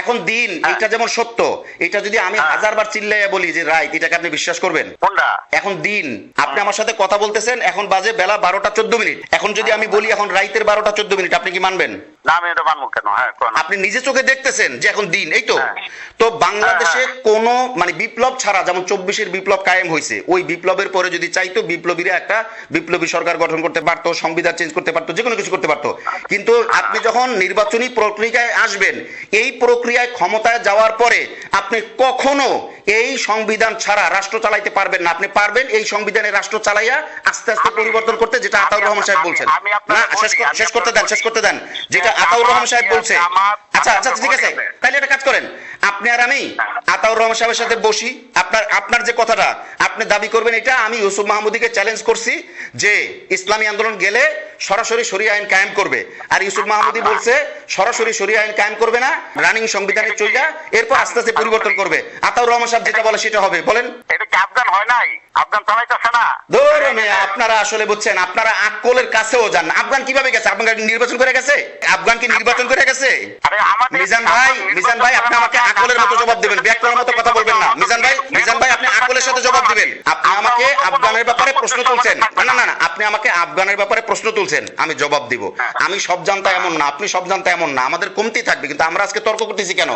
এখন দিন হ্যাঁ। এটা যেমন সত্য, এটা যদি আমি হাজারবার চিল্লাইয়া বলি যে রাইট, এটাকে আপনি বিশ্বাস করবেন? কোনটা? এখন দিন আপনি আমার সাথে কথা বলতেছেন, এখন বাজে বেলা 12টা 14 মিনিট, এখন যদি আমি বলি এখন রাইতের 12টা 14 মিনিট, আপনি কি মানবেন? না, আমি এটা মানবো কেন? হ্যাঁ, আপনি নিজে চোখে দেখতেছেন যে এখন দিন, এই তো। হ্যাঁ। তো বাংলাদেশে কোন মানে বিপ্লব ছাড়া, যেমন 24-এর বিপ্লব কায়েম হয়েছে, ওই বিপ্লবের পরে যদি চাইতো বিপ্লবীরা একটা বিপ্লবী সরকার গঠন করতে পারতো, সংবিধান চেঞ্জ করতে পারতো, যে কোনো কিছু করতে পারতো। কিন্তু আপনি যখন নির্বাচনী প্রক্রিয়ায় আসবেন, এই প্রক্রিয়ায় ক্ষমতায় যাওয়ার পরে আপনি কখনো এই সংবিধান ছাড়া রাষ্ট্র চালাইতে পারবেন না। আপনি পারবেন এই সংবিধানে রাষ্ট্র চালাইয়া আস্তে আস্তে পরিবর্তন করতে, যেটা আতাউর রহমান সাহেব বলছেন। না, শেষ করতে দেন যেটা আতাউর রহমান সাহেব বলছে। আচ্ছা ঠিক আছে, তাহলে একটা কাজ করেন, আপনি আর আমি আতাউর রহমান সাহেবের সাথে বসি, আপনার যে কথাটা আপনি দাবি করবেন, এটা আমি ইউসুফ মাহমুদীকে চ্যালেঞ্জ করছি যে ইসলামী আন্দোলন গেলে সরাসরি শরিয়া আইন কায়েম করবে, আর ইউসুফ মাহমুদী বলছে সরাসরি শরিয়া আইন কায়েম করবে না, রানিং সংবিধানে চইলা এরপর আস্তে আস্তে পরিবর্তন করবে। আতাউর রহমান সাহেব যেটা বলে সেটা হবে, বলেন। এটা কি আফগান হয় নাই? আফগান চালাইতেছে না? ধরুন আপনারা আসলে বুঝছেন, আপনারা আকলের কাছেও যান না। আফগান কিভাবে গেছে? আফগান নির্বাচন করে গেছে? আফগান কি নির্বাচন করে গেছে? মিজান ভাই আপনি আমাকে আকলের মতো জবাব দিবেন, ব্যাকরণের মতো কথা বলবেন না। মিজান ভাই আপনি আকলের সাথে জবাব দিবেন। আপনি আমাকে আফগানের ব্যাপারে প্রশ্ন তুলছেন, না আপনি আমাকে আফগানের ব্যাপারে প্রশ্ন তুলছেন, আমি জবাব দিব। আমি সব জানতা এমন না, আপনি সব জানতা এমন না, আমাদের কমতি থাকবে। কিন্তু আমরা আজকে তর্ক করতেছি কেন?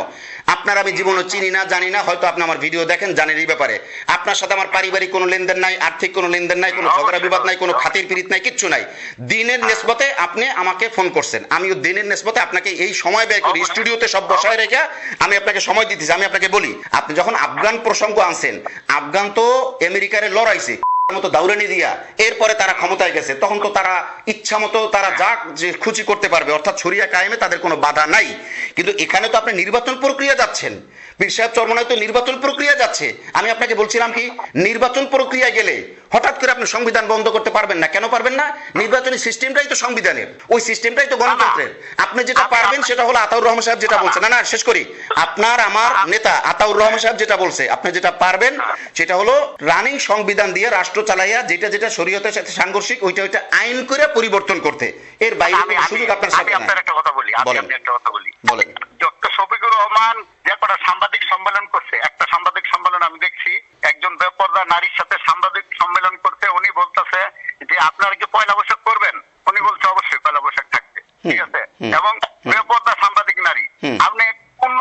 আপনার আমি জীবনে চিনি না, জানি না, হয়তো আপনি আমার ভিডিও দেখেন, জানেন এই ব্যাপারে। আপনার সাথে আমার পারিবারিক কোনো লেনদেন নাই, আর্থিক কোনো লেনদেন নাই, কোনো ঝগড়া বিবাদ নাই, কোনো খাতির পিরিত নাই, কিচ্ছু নাই। দিনের নেসবতে আপনি আমাকে ফোন করছেন, আমিও দিনের নেসবতে আপনাকে এই সময় ব্যয় করি, স্টুডিওতে সব বসায় রেখে আমি আপনাকে সময় দিতেছি। আমি আপনাকে বলি, আপনি যখন আফগান প্রসঙ্গ আনছেন, আফগান তো আমেরিকারে লড়াইছে মতো দাউরানি দিয়া, এরপরে তারা ক্ষমতায় গেছে, তখন তো তারা ইচ্ছা মতো তারা যা যে খুশি করতে পারবে, অর্থাৎ শরিয়া কায়েমে তাদের কোনো বাধা নাই। কিন্তু এখানে তো আপনি নির্বাচন প্রক্রিয়া যাচ্ছেন, পীর সাহেব চরমনায় তো নির্বাচন প্রক্রিয়া যাচ্ছে। আমি আপনাকে বলছিলাম কি, নির্বাচন প্রক্রিয়া গেলে হঠাৎ করে আপনি সংবিধান বন্ধ করতে পারবেন না। কেন পারবেন না? নির্বাচনী সিস্টেমটাই তো সংবিধানের, ওই সিস্টেমটাই তো গণতন্ত্রের। আপনি যেটা পারবেন সেটা হলো আতাউর রহমান সাহেব যেটা বলছে। না শেষ করি, আপনার আমার নেতা আতাউর রহমান সাহেব যেটা বলছে, আপনি যেটা পারবেন সেটা হলো রানিং সংবিধান দিয়ে রাষ্ট্র চালাইয়া যেটা শরীয়তের সাথে সাংঘর্ষিক ওইটা আইন করে পরিবর্তন করতে। এর বাইরে কোনো সুযোগ আপনার সাথে নাই। একটা কথা বলি, বলেন। ডক্টর শফিকুর রহমান যে কটা সাংবাদিক সম্মেলন করছে, একটা সাংবাদিক সম্মেলন আমি দেখছি একজন বেপরদা নারীর সাথে সাংবাদিক সম্মেলন করতে, উনি বলতেছে যে আপনারা কি পয়লা বৈশাখ করবেন? উনি বলছে অবশ্যই পয়লা বৈশাখ থাকবে, ঠিক আছে। এবং বেপরদা সাংবাদিক নারী, আপনি কোন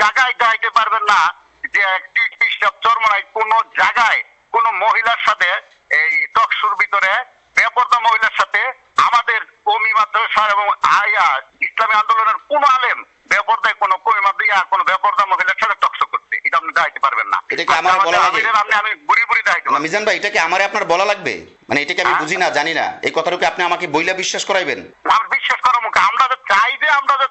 জায়গায় যাইতে পারবেন না যে একটি খ্রিস্টাব চরমনায় কোন জায়গায় কোন মহিলার সাথে এই টকশুর ভিতরে বেপরদা মহিলার সাথে আমাদের কমি মাদ্রাসার এবং ইসলামী আন্দোলনের কোন আলেম বেপরদায় কোন কমি মাদ্রাসা কোন বেপরদা মহিলার সাথে টকশো করতে, এটা আপনি দাঁড়াইতে পারবেন না। এটা কি আমার বলা লাগবে? আমি বুড়ি দাঁড়াইতে না মিজান ভাই, এটা কি আমারে আপনার বলা লাগবে? মানে এটাকে আমি বুঝি না, জানি না, এই কথাটাকে আপনি আমাকে বইলা বিশ্বাস করাইবেন? আমার বিশ্বাস করার মুখে আমরা যে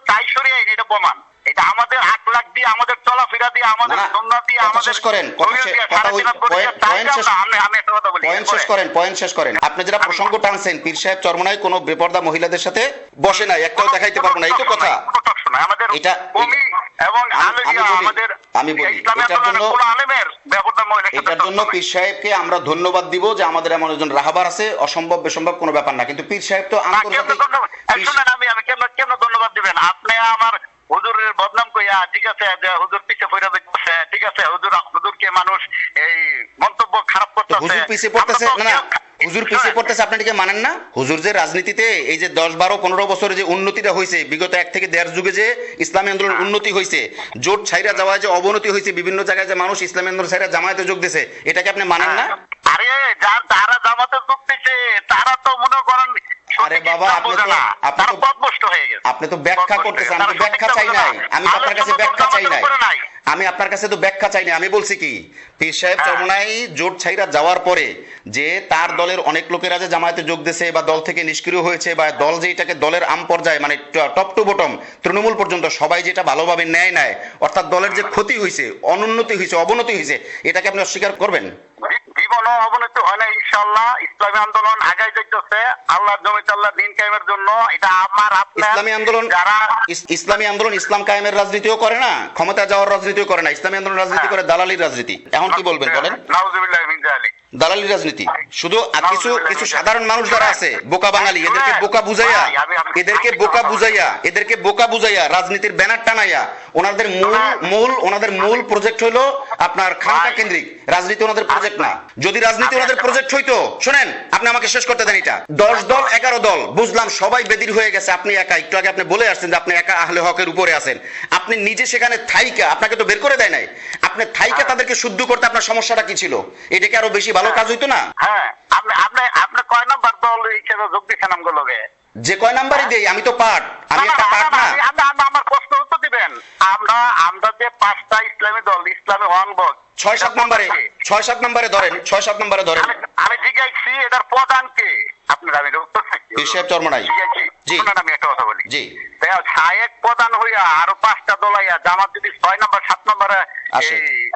চাই শরিয়া আইন, এটা প্রমাণ। এটা আমাদের আকলাক দিয়ে আমাদের চলাফেরা কইরা দিয়ে আমাদের না, সুন্নাত দিয়ে কথা আমাদের শেষ করেন, কথা শরীর শেষ- দিয়ে কথা সাড়ে ওই- তিন হাত করে পয়েন্ট- তাই পয়েন্ট শেষ- আমি একটা কথা বলি পয়েন্ট শেষ করেন, পয়েন্ট শেষ করেন। আপনি যেটা প্রসঙ্গ টানছেন, পীর সাহেব চরমনাই কোনো বেপরদা মহিলাদের সাথে বসে নাই, একটাও দেখাইতে পারবো না, এই তো কথা। আমাদের এটা- কমি এবং আমি বলি, আমাদের আমি বলি, ইসলামী এটার আন্দোলনের জন্য- কোনো আলেমের বেপরদা মহিলার সাথে এটার জন্য চলছে না। পীর সাহেবকে আমরা ধন্যবাদ দিব যে আমাদের এমন একজন রাহাবার আছে, অসম্ভব বেসম্ভব কোনো ব্যাপার না, কিন্তু পীর সাহেব তো না, কেমনে আন্তর্জাতিক ধন্যবাদ? পীর- শুনেন, আমি কেমনে ধন্যবাদ দিবেন? আপনি আমার হুজুরের বদনাম কইয়া, ঠিক আছে, যে হুজুর পিছে পড়ে দেখতেছে, ঠিক আছে, হুজুরকে মানুষ এই মন্তব্য খারাপ তো করতেছে। হুজুর পিছিয়ে পড়তেছে আমরা তো না, না, কেউ- হুজুর পিছিয়ে পড়তেছে, আপনি এটাকে মানেন না? হুজুর যে রাজনীতিতে এই যে 10, 12, 15 বছরে যে উন্নতিটা হয়েছে, বিগত 1 থেকে 1.5 যুগে যে ইসলামী আন্দোলন উন্নতি হয়েছে, জোট ছাইরা যাওয়ায় যে অবনতি হয়েছে, বিভিন্ন জায়গায় যে মানুষ ইসলামী আন্দোলন ছাইরা জামায়াতে যোগ দিয়েছে, এটাকে আপনি মানেন না? আরে যারা জামাতে যোগ দিচ্ছে তারা তো মনে করেন আরে সঠিক বাবা, ইসলাম আপনি বোঝে তো- না। আপনি তারা তো- পথভ্রষ্ট হয়ে গেছে। আপনি তো ব্যাখ্যা পথভ্রষ্ট করতেছেন, হয়ে আমি তো গেছে। ব্যাখ্যা তারা চাই সঠিকটা নাই, বোঝে না। আমি তো আপনার আলোর কাছে সময় ব্যাখ্যা চাই জামাতের নাই, উপরে নাই। আমি আপনার কাছে তো ব্যাখ্যা চাই নাই, আমি বলছি কি, পীর সাহেব হ্যাঁ। চরমনাই জোট ছাইরা যাওয়ার পরে যে তার দলের অনেক লোকেরা যে জামায়াতে যোগ দিয়েছে বা দল থেকে নিষ্ক্রিয় হয়েছে, বা দল যে এটাকে দলের আম পর্যায়ে মানে টপ টু বটম তৃণমূল পর্যন্ত সবাই যেটা ভালোভাবে নেয়, অর্থাৎ দলের যে ক্ষতি হয়েছে, অনুন্নতি হয়েছে, অবনতি হয়েছে, এটাকে আপনি অস্বীকার করবেন? জীবনও অবনতি হয় না, ইনশাআল্লাহ। ইসলামী আন্দোলন আগাই যাইতেছে আল্লাহর জমিতে আল্লাহ দিন কায়েমের জন্য। এটা আমার আপনার ইসলামী আন্দোলন যারা ইসলামী আন্দোলন ইসলাম কায়েমের রাজনীতিও করে না, ক্ষমতা যাওয়ার রাজনীতিও করে না, ইসলামী আন্দোলন রাজনীতি করে দালালির রাজনীতি। এখন কি বলবেন বলেন? নাউজুবিল্লাহ মিন যালিক। দালালির রাজনীতি। শুধু আর কিছু কিছু সাধারণ মানুষ যারা আছে বোকা বাঙালি, এদেরকে বোকা বুঝাইয়া, এদেরকে বোকা বুঝাইয়া রাজনীতির ব্যানার টানাইয়া ওনাদের মূল প্রজেক্ট হলো আপনার খানকা কেন্দ্রিক রাজনীতি, ওনাদের প্রজেক্ট না। যদি রাজনীতি ওনাদের প্রজেক্ট হইতো, শুনেন, আপনি আমাকে শেষ করতে দেন। এটা 10 দল 11 দল বুঝলাম সবাই বেদির হয়ে গেছে, আপনি একা। একটু আগে আপনি বলে আসছেন যে আপনি একা আহলে হকের উপরে আছেন, আপনি নিজে সেখানে থাইকা, আপনাকে তো বের করে দেয় নাই, আপনি থাইকা তাদেরকে শুদ্ধ করতে আপনার সমস্যাটা কি ছিল? এটাকে আরো বেশি ভালো কাজ হইতো না? হ্যাঁ, আপনি কয় নাম্বার দল হিসেবে যোগ দিচ্ছেন আমগুলোকে? যে কয় নাম্বারই দেই, আমি তো পার্ট, আমি একটা পার্ট না। আমার প্রশ্ন উত্তর দিবেন। আমরা যে 5টা ইসলামী দল, ইসলামী ওয়ান বক 6-7 নম্বরে ধরেন, 6-7 নম্বরে ধরেন। আমি জিজ্ঞাসি এটার প্রধান কে? আপনার আমি উত্তর চাইছি। পীর সাহেব চরমনাই। জি। শুনুন, আমি একটা কথা বলি। জি। শায়েক প্রধান হইয়া আরো 5টা দল আইয়া জামাত যদি 6 নম্বর 7 নম্বরে আসে।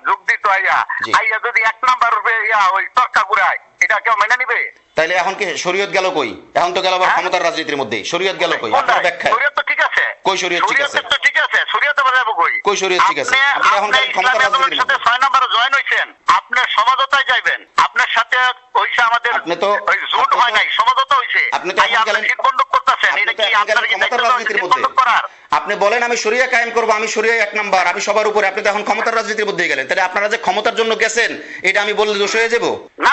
যোগ দিত আইয়া জি। যদি 1 নম্বর ওই তর্কা ঘুরায়, এটা কেউ মেনে নিবে? তাইলে এখন কি শরীয়ত গেল কই? এখন তো গেল আবার ক্ষমতার রাজনীতির মধ্যে। শরীয়ত গেল কই? আপনার ব্যাখ্যা। শরীয়ত তো ঠিক আছে। কই শরীয়ত ঠিক আছে? শরীয়ত তো ঠিক আছে, শরীয়ত আবার যাবো কই? কই শরীয়ত ঠিক আছে? আপনি এখন আপনি ক্ষমতার ইসলামী আন্দোলনের রাজনীতির সাথে মধ্যে। 6 নম্বরে জয়েন হইছেন, আপনার সমঝোতায় যাইবেন। আপনার সাথে ওইসে আমাদের আপনি তো- ওই জোট আপনি তো- হয় নাই, সমঝোতা হইছে। আপনি তো এখন আইয়া আপনি গেলেন- সিট বন্ধ করতেছেন, আপনি এটা তো কি এখন আপনার গেলেন কি ক্ষমতার দায়িত্ব রাজনীতির সিট মধ্যে। বন্ধ করার? আপনি বলেন আমি শরিয়া কায়েম করবো, আমি শরিয়া 1 নাম্বার, আমি সবার উপরে। আপনি তো এখন ক্ষমতার রাজনীতির মধ্যে গেলেন, তাহলে আপনারা যে ক্ষমতার জন্য গেছেন এটা আমি বললে দোষ হয়ে যাবো? না,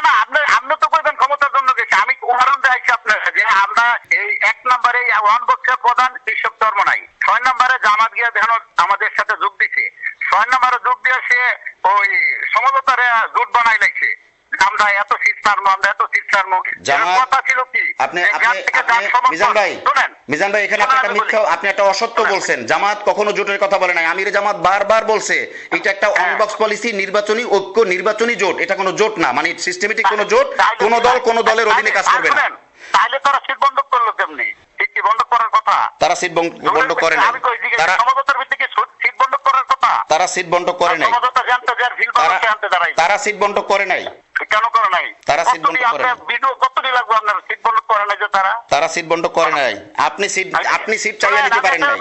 আপনি তো কইবেন ক্ষমতার জন্য গেছে। আমি উদাহরণ দেখাইছি আপনার যে আমরা এই 1 নম্বরে ওয়ান বক্সের প্রধান বিশ্বপ চরমনাই, 6 নম্বরে জামাত গিয়া দেখেন আমাদের সাথে যোগ দিছে, 6 নম্বরে যোগ দিয়ে সে ওই সমঝোতারে জোট বানাই লাইছে। আমরা এত সিট ছাড়বো, আমরা এত সিট ছাড়বো। জামাত- কথা ছিল কি? আপনি এই জাত থেকে জাত সমর্থন। মিজান ভাই এখানে আপনি একটা মিথ্যা, আপনি একটা অসত্য বলছেন। জামাত কখনো জোটের কথা বলে নাই। আমির জামাত বারবার বলছে এটা একটা অনবক্স পলিসি, নির্বাচনী ঐক্য, নির্বাচনী জোট। এটা কোনো জোট না, মানে সিস্টেমেটিক কোনো জোট, কোন দল কোন দলের অধীনে কাজ করবে না। তাহলে তারা সিট বন্ধ করলো কেমনি? ঠিক কি বন্ধ করার কথা? তারা সিট বন্ধ করে নাই। আমি কই দিকে তারা সমঝোতার ভিত্তিতে সিট বন্ধ করার কথা। তারা সিট বন্ধ করে নাই। সমঝোতা জানতে যার ফিল বানাতে আনতে দাঁড়াই। তারা সিট বন্ধ করে নাই। কেন করে নাই? তারা সিট বন্ধ করে নাই। ভিডিও কতটি লাগবে আপনার সিট বন্ধ করে নাই যে তারা সিট বন্ধ করে নাই। আপনি সিট চাইয়া নিতে পারেন নাই।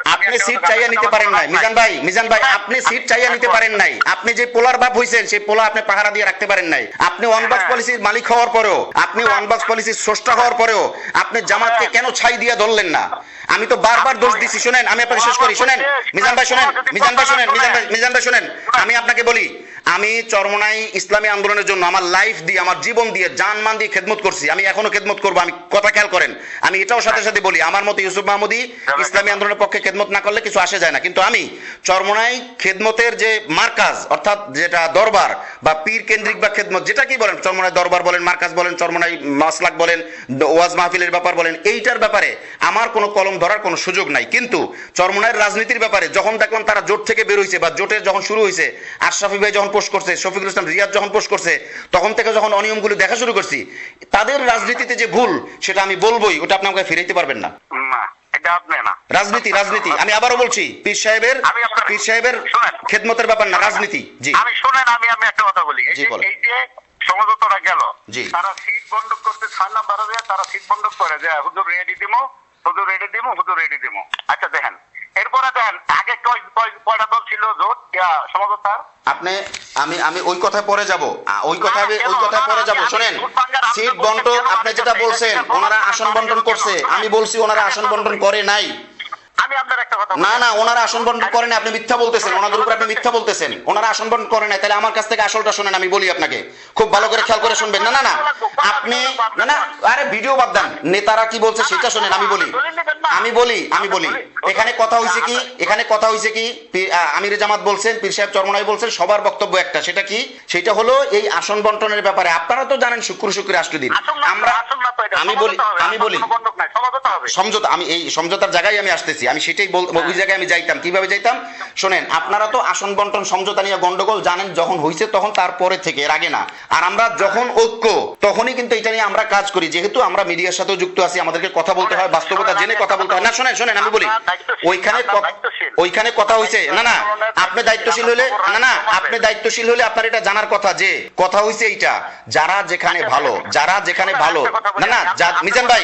আপনি সিট চাইয়া নিতে পারেন নাই। মিজান ভাই আপনি সিট চাইয়া নিতে পারেন নাই। আপনি যে পোলার বাপ হইছেন সেই পোলা আপনি পাহারা দিয়ে রাখতে পারেন নাই। আপনি ওয়ান বক্স পলিসির মালিক হওয়ার পরেও, আপনি ওয়ান বক্স পলিসির স্রষ্টা হওয়ার পরেও আপনি জামাতকে কেন ছাই দিয়ে ধরলেন না? আমি তো বারবার দোষ দিছি। শুনেন, আমি আপনাকে শেষ করি। শুনেন মিজান ভাই, শুনেন, আমি আপনাকে বলি, আমি চরমনাই ইসলামী আন্দোলনের জন্য আমার লাইফ দিয়ে, আমার জীবন দিয়ে, জান মান দিয়ে খেদমত করছি। আমি এখনো খেদমত করবো। আমি কথা খেয়াল করেন, আমি এটাও সাথে সাথে বলি, আমার মতো ইউসুফ মাহমুদি ইসলামী আন্দোলনের পক্ষে খেদমত না করলে কিছু আসে যায় না, কিন্তু আমি চরমনাই খেদমতের যে মার্কাজ, অর্থাৎ যেটা দরবার বা পীর কেন্দ্রিক বা খেদমত, যেটা কি বলেন, চরমনাই দরবার বলেন, মার্কাজ বলেন, চরমনাই মাসলাক বলেন, ওয়াজ মাহফিলের ব্যাপার বলেন, এইটার ব্যাপারে আমার কোনো কলম ধরার কোনো সুযোগ নাই। কিন্তু চরমনাইয়ের রাজনীতির ব্যাপারে যখন দেখলাম তারা জোট থেকে বের হইছে বা জোটের যখন শুরু হয়েছে, আশরাফি ভাই যখন পোস্ট করছে, শফিকুল ইসলাম রিয়াদ যখন পোস্ট করছে, তখন থেকে যখন অনিয়মগুলো দেখা শুরু করছি, তাদের রাজনীতিতে যে ভুল সেটা আমি বলবোই, ওটা আপনি আমাকে ফিরাইতে পারবেন না। না এটা আপনি না রাজনীতি রাজনীতি আমি আবারও বলছি পীর সাহেবের খেদমতের ব্যাপার না, রাজনীতি। জি আমি শুনেন, আমি একটা কথা বলি। এই যে সমঝোতাটা গেল, তারা সিট বন্ধক করতে 6 নাম্বার দেয়, তারা সিট বন্ধক করে যে হুজুর রেডি দিমু, হুজুর রেডি দিমু, হুজুর রেডি দিমু। আচ্ছা দেখেন, এরপরে দেখেন আগে কয়টা দল ছিল জোট সমঝোতার? আমি ওই কথায় পরে যাব, ওই কথায় পরে যাব। শোনেন, সিট বন্টন আপনি যেটা বলছেন ওনারা আসন বন্টন করছে, আমি বলছি ওনারা আসন বন্টন করে নাই। আমি আপনার একটা কথা না না, ওনারা আসন বন্টন করে না, আপনি মিথ্যা বলতেছেন, ওনাদের উপর আপনি মিথ্যা বলতেছেন। ওনারা আসন বন্টন করে নাই, তাহলে আমার কাছ থেকে আসলটা শুনেন, আমি বলি আপনাকে, খুব ভালো করে খেয়াল করে শুনবেন। না না না, আপনি না না, আরে ভিডিও বাদ দেন, নেতারা কি বলছে সেটা শুনেন। আমি বলি এখানে কথা হইছে কি আমির জামাত বলছেন, পীর সাহেব চরমনাই বলছেন, সবার বক্তব্য একটা, সেটা হলো এই আসন বন্টনের ব্যাপারে। আপনারা তো জানেন শুক্র আসলে দিন আমরা, আমি বলি সমঝোতা, আমি এই সমঝোতার জায়গায় আমি আসতেছি, আমি সেটাই ওই জায়গায় আমি যাইতাম, কিভাবে যাইতাম শোনেন। আপনারা তো আসন বন্টন সমঝোতা নিয়ে গন্ডগোল জানেন যখন হয়েছে তখন, তারপরে থেকে, এর আগে না। আর আমরা যখন ঐক্য তখনই কিন্তু এটা নিয়ে আমরা কাজ করি, যেহেতু আমরা মিডিয়ার সাথেও যুক্ত আছি, আমাদেরকে কথা বলতে হয়, বাস্তবতা জেনে কথা বলতে হয়। না শোনেন আমি বলি, ওইখানে কথা হইছে, না না আপনি দায়িত্বশীল হলে, না না আপনি দায়িত্বশীল হলে আপনার এটা জানার কথা যে কথা হইছে এইটা, যারা যেখানে ভালো না না মিজান ভাই,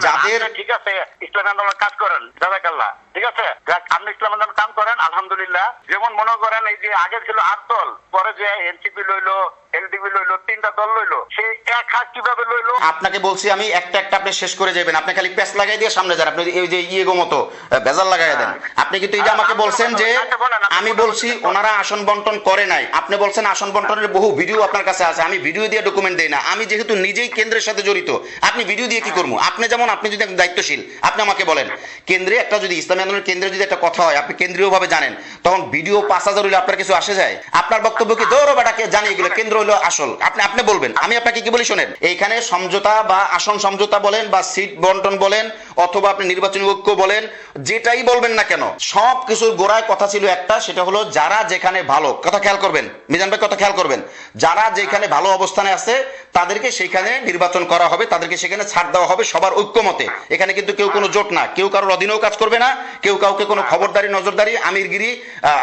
যাদের ঠিক আছে ইসলামী আন্দোলন কাজ করেন, জাযাকাল্লাহ, ঠিক আছে, আপনি ইসলামী আন্দোলন কাজ করেন, আলহামদুলিল্লাহ। যেমন মনে করেন এই যে আগে ছিল 8 দল, পরে যে এনসিপি লইলো, এলডিপি লইলো, 3টা দল লইলো, সেই এক হাত কিভাবে লইলো? আপনাকে বলছি আমি একটা আপনি শেষ করে যাবেন, আপনি খালি প্যাচ লাগাই দিয়ে সামনে যান, আপনি এই যে ইয়েগো মতো বেজাল লাগাই দেন। আপনি কিন্তু এটা আমাকে বলছেন যে, আমি বলছি ওনারা আসন বন্টন করে নাই, আপনি বলছেন আসন বন্টনের বহু ভিডিও আপনার কাছে আছে, আমি ভিডিও দিয়ে ডকুমেন্ট দেই না। আমি যেহেতু নিজেই কেন্দ্রের সাথে জড়িত, আপনি ভিডিও দিয়ে কি করবো? আপনি যেমন, আপনি যদি দায়িত্বশীল, আপনি আমাকে বলেন কেন্দ্রে একটা যদি ইসলামী আন্দোলনের কেন্দ্রে যদি একটা কথা হয়, আপনি কেন্দ্রীয় ভাবে জানেন, তখন ভিডিও 5000 হইলে আপনার কিছু আসে যায়? আপনার বক্তব্য কি দৌড় বেটাকে জানিয়ে গেলে কেন্দ্র হইলো আসল? আপনি বলবেন, আমি আপনাকে কি বলি শোনেন, এইখানে সমঝোতা বা আসন সমঝোতা বলেন বা সিট বন্টন বলেন অথবা আপনি নির্বাচনী ঐক্য বলেন, যেটাই বলবেন না কেন, সব কিছুর গোড়ায় কথা ছিল একটা, সেটা হলো যারা যেখানে ভালো, কথা খেয়াল করবেন মিজান ভাই, কথা খেয়াল করবেন, যারা যেখানে ভালো অবস্থানে আছে তাদেরকে সেখানে নির্বাচন করা হবে, তাদেরকে সেখানে ছাড় দেওয়া হবে সবার ঐক্যমতে। এখানে কিন্তু কেউ কোনো জোট না, কেউ কারোর অধীনেও কাজ করবে না, কেউ কাউকে কোনো খবরদারি নজরদারি আমিরগিরি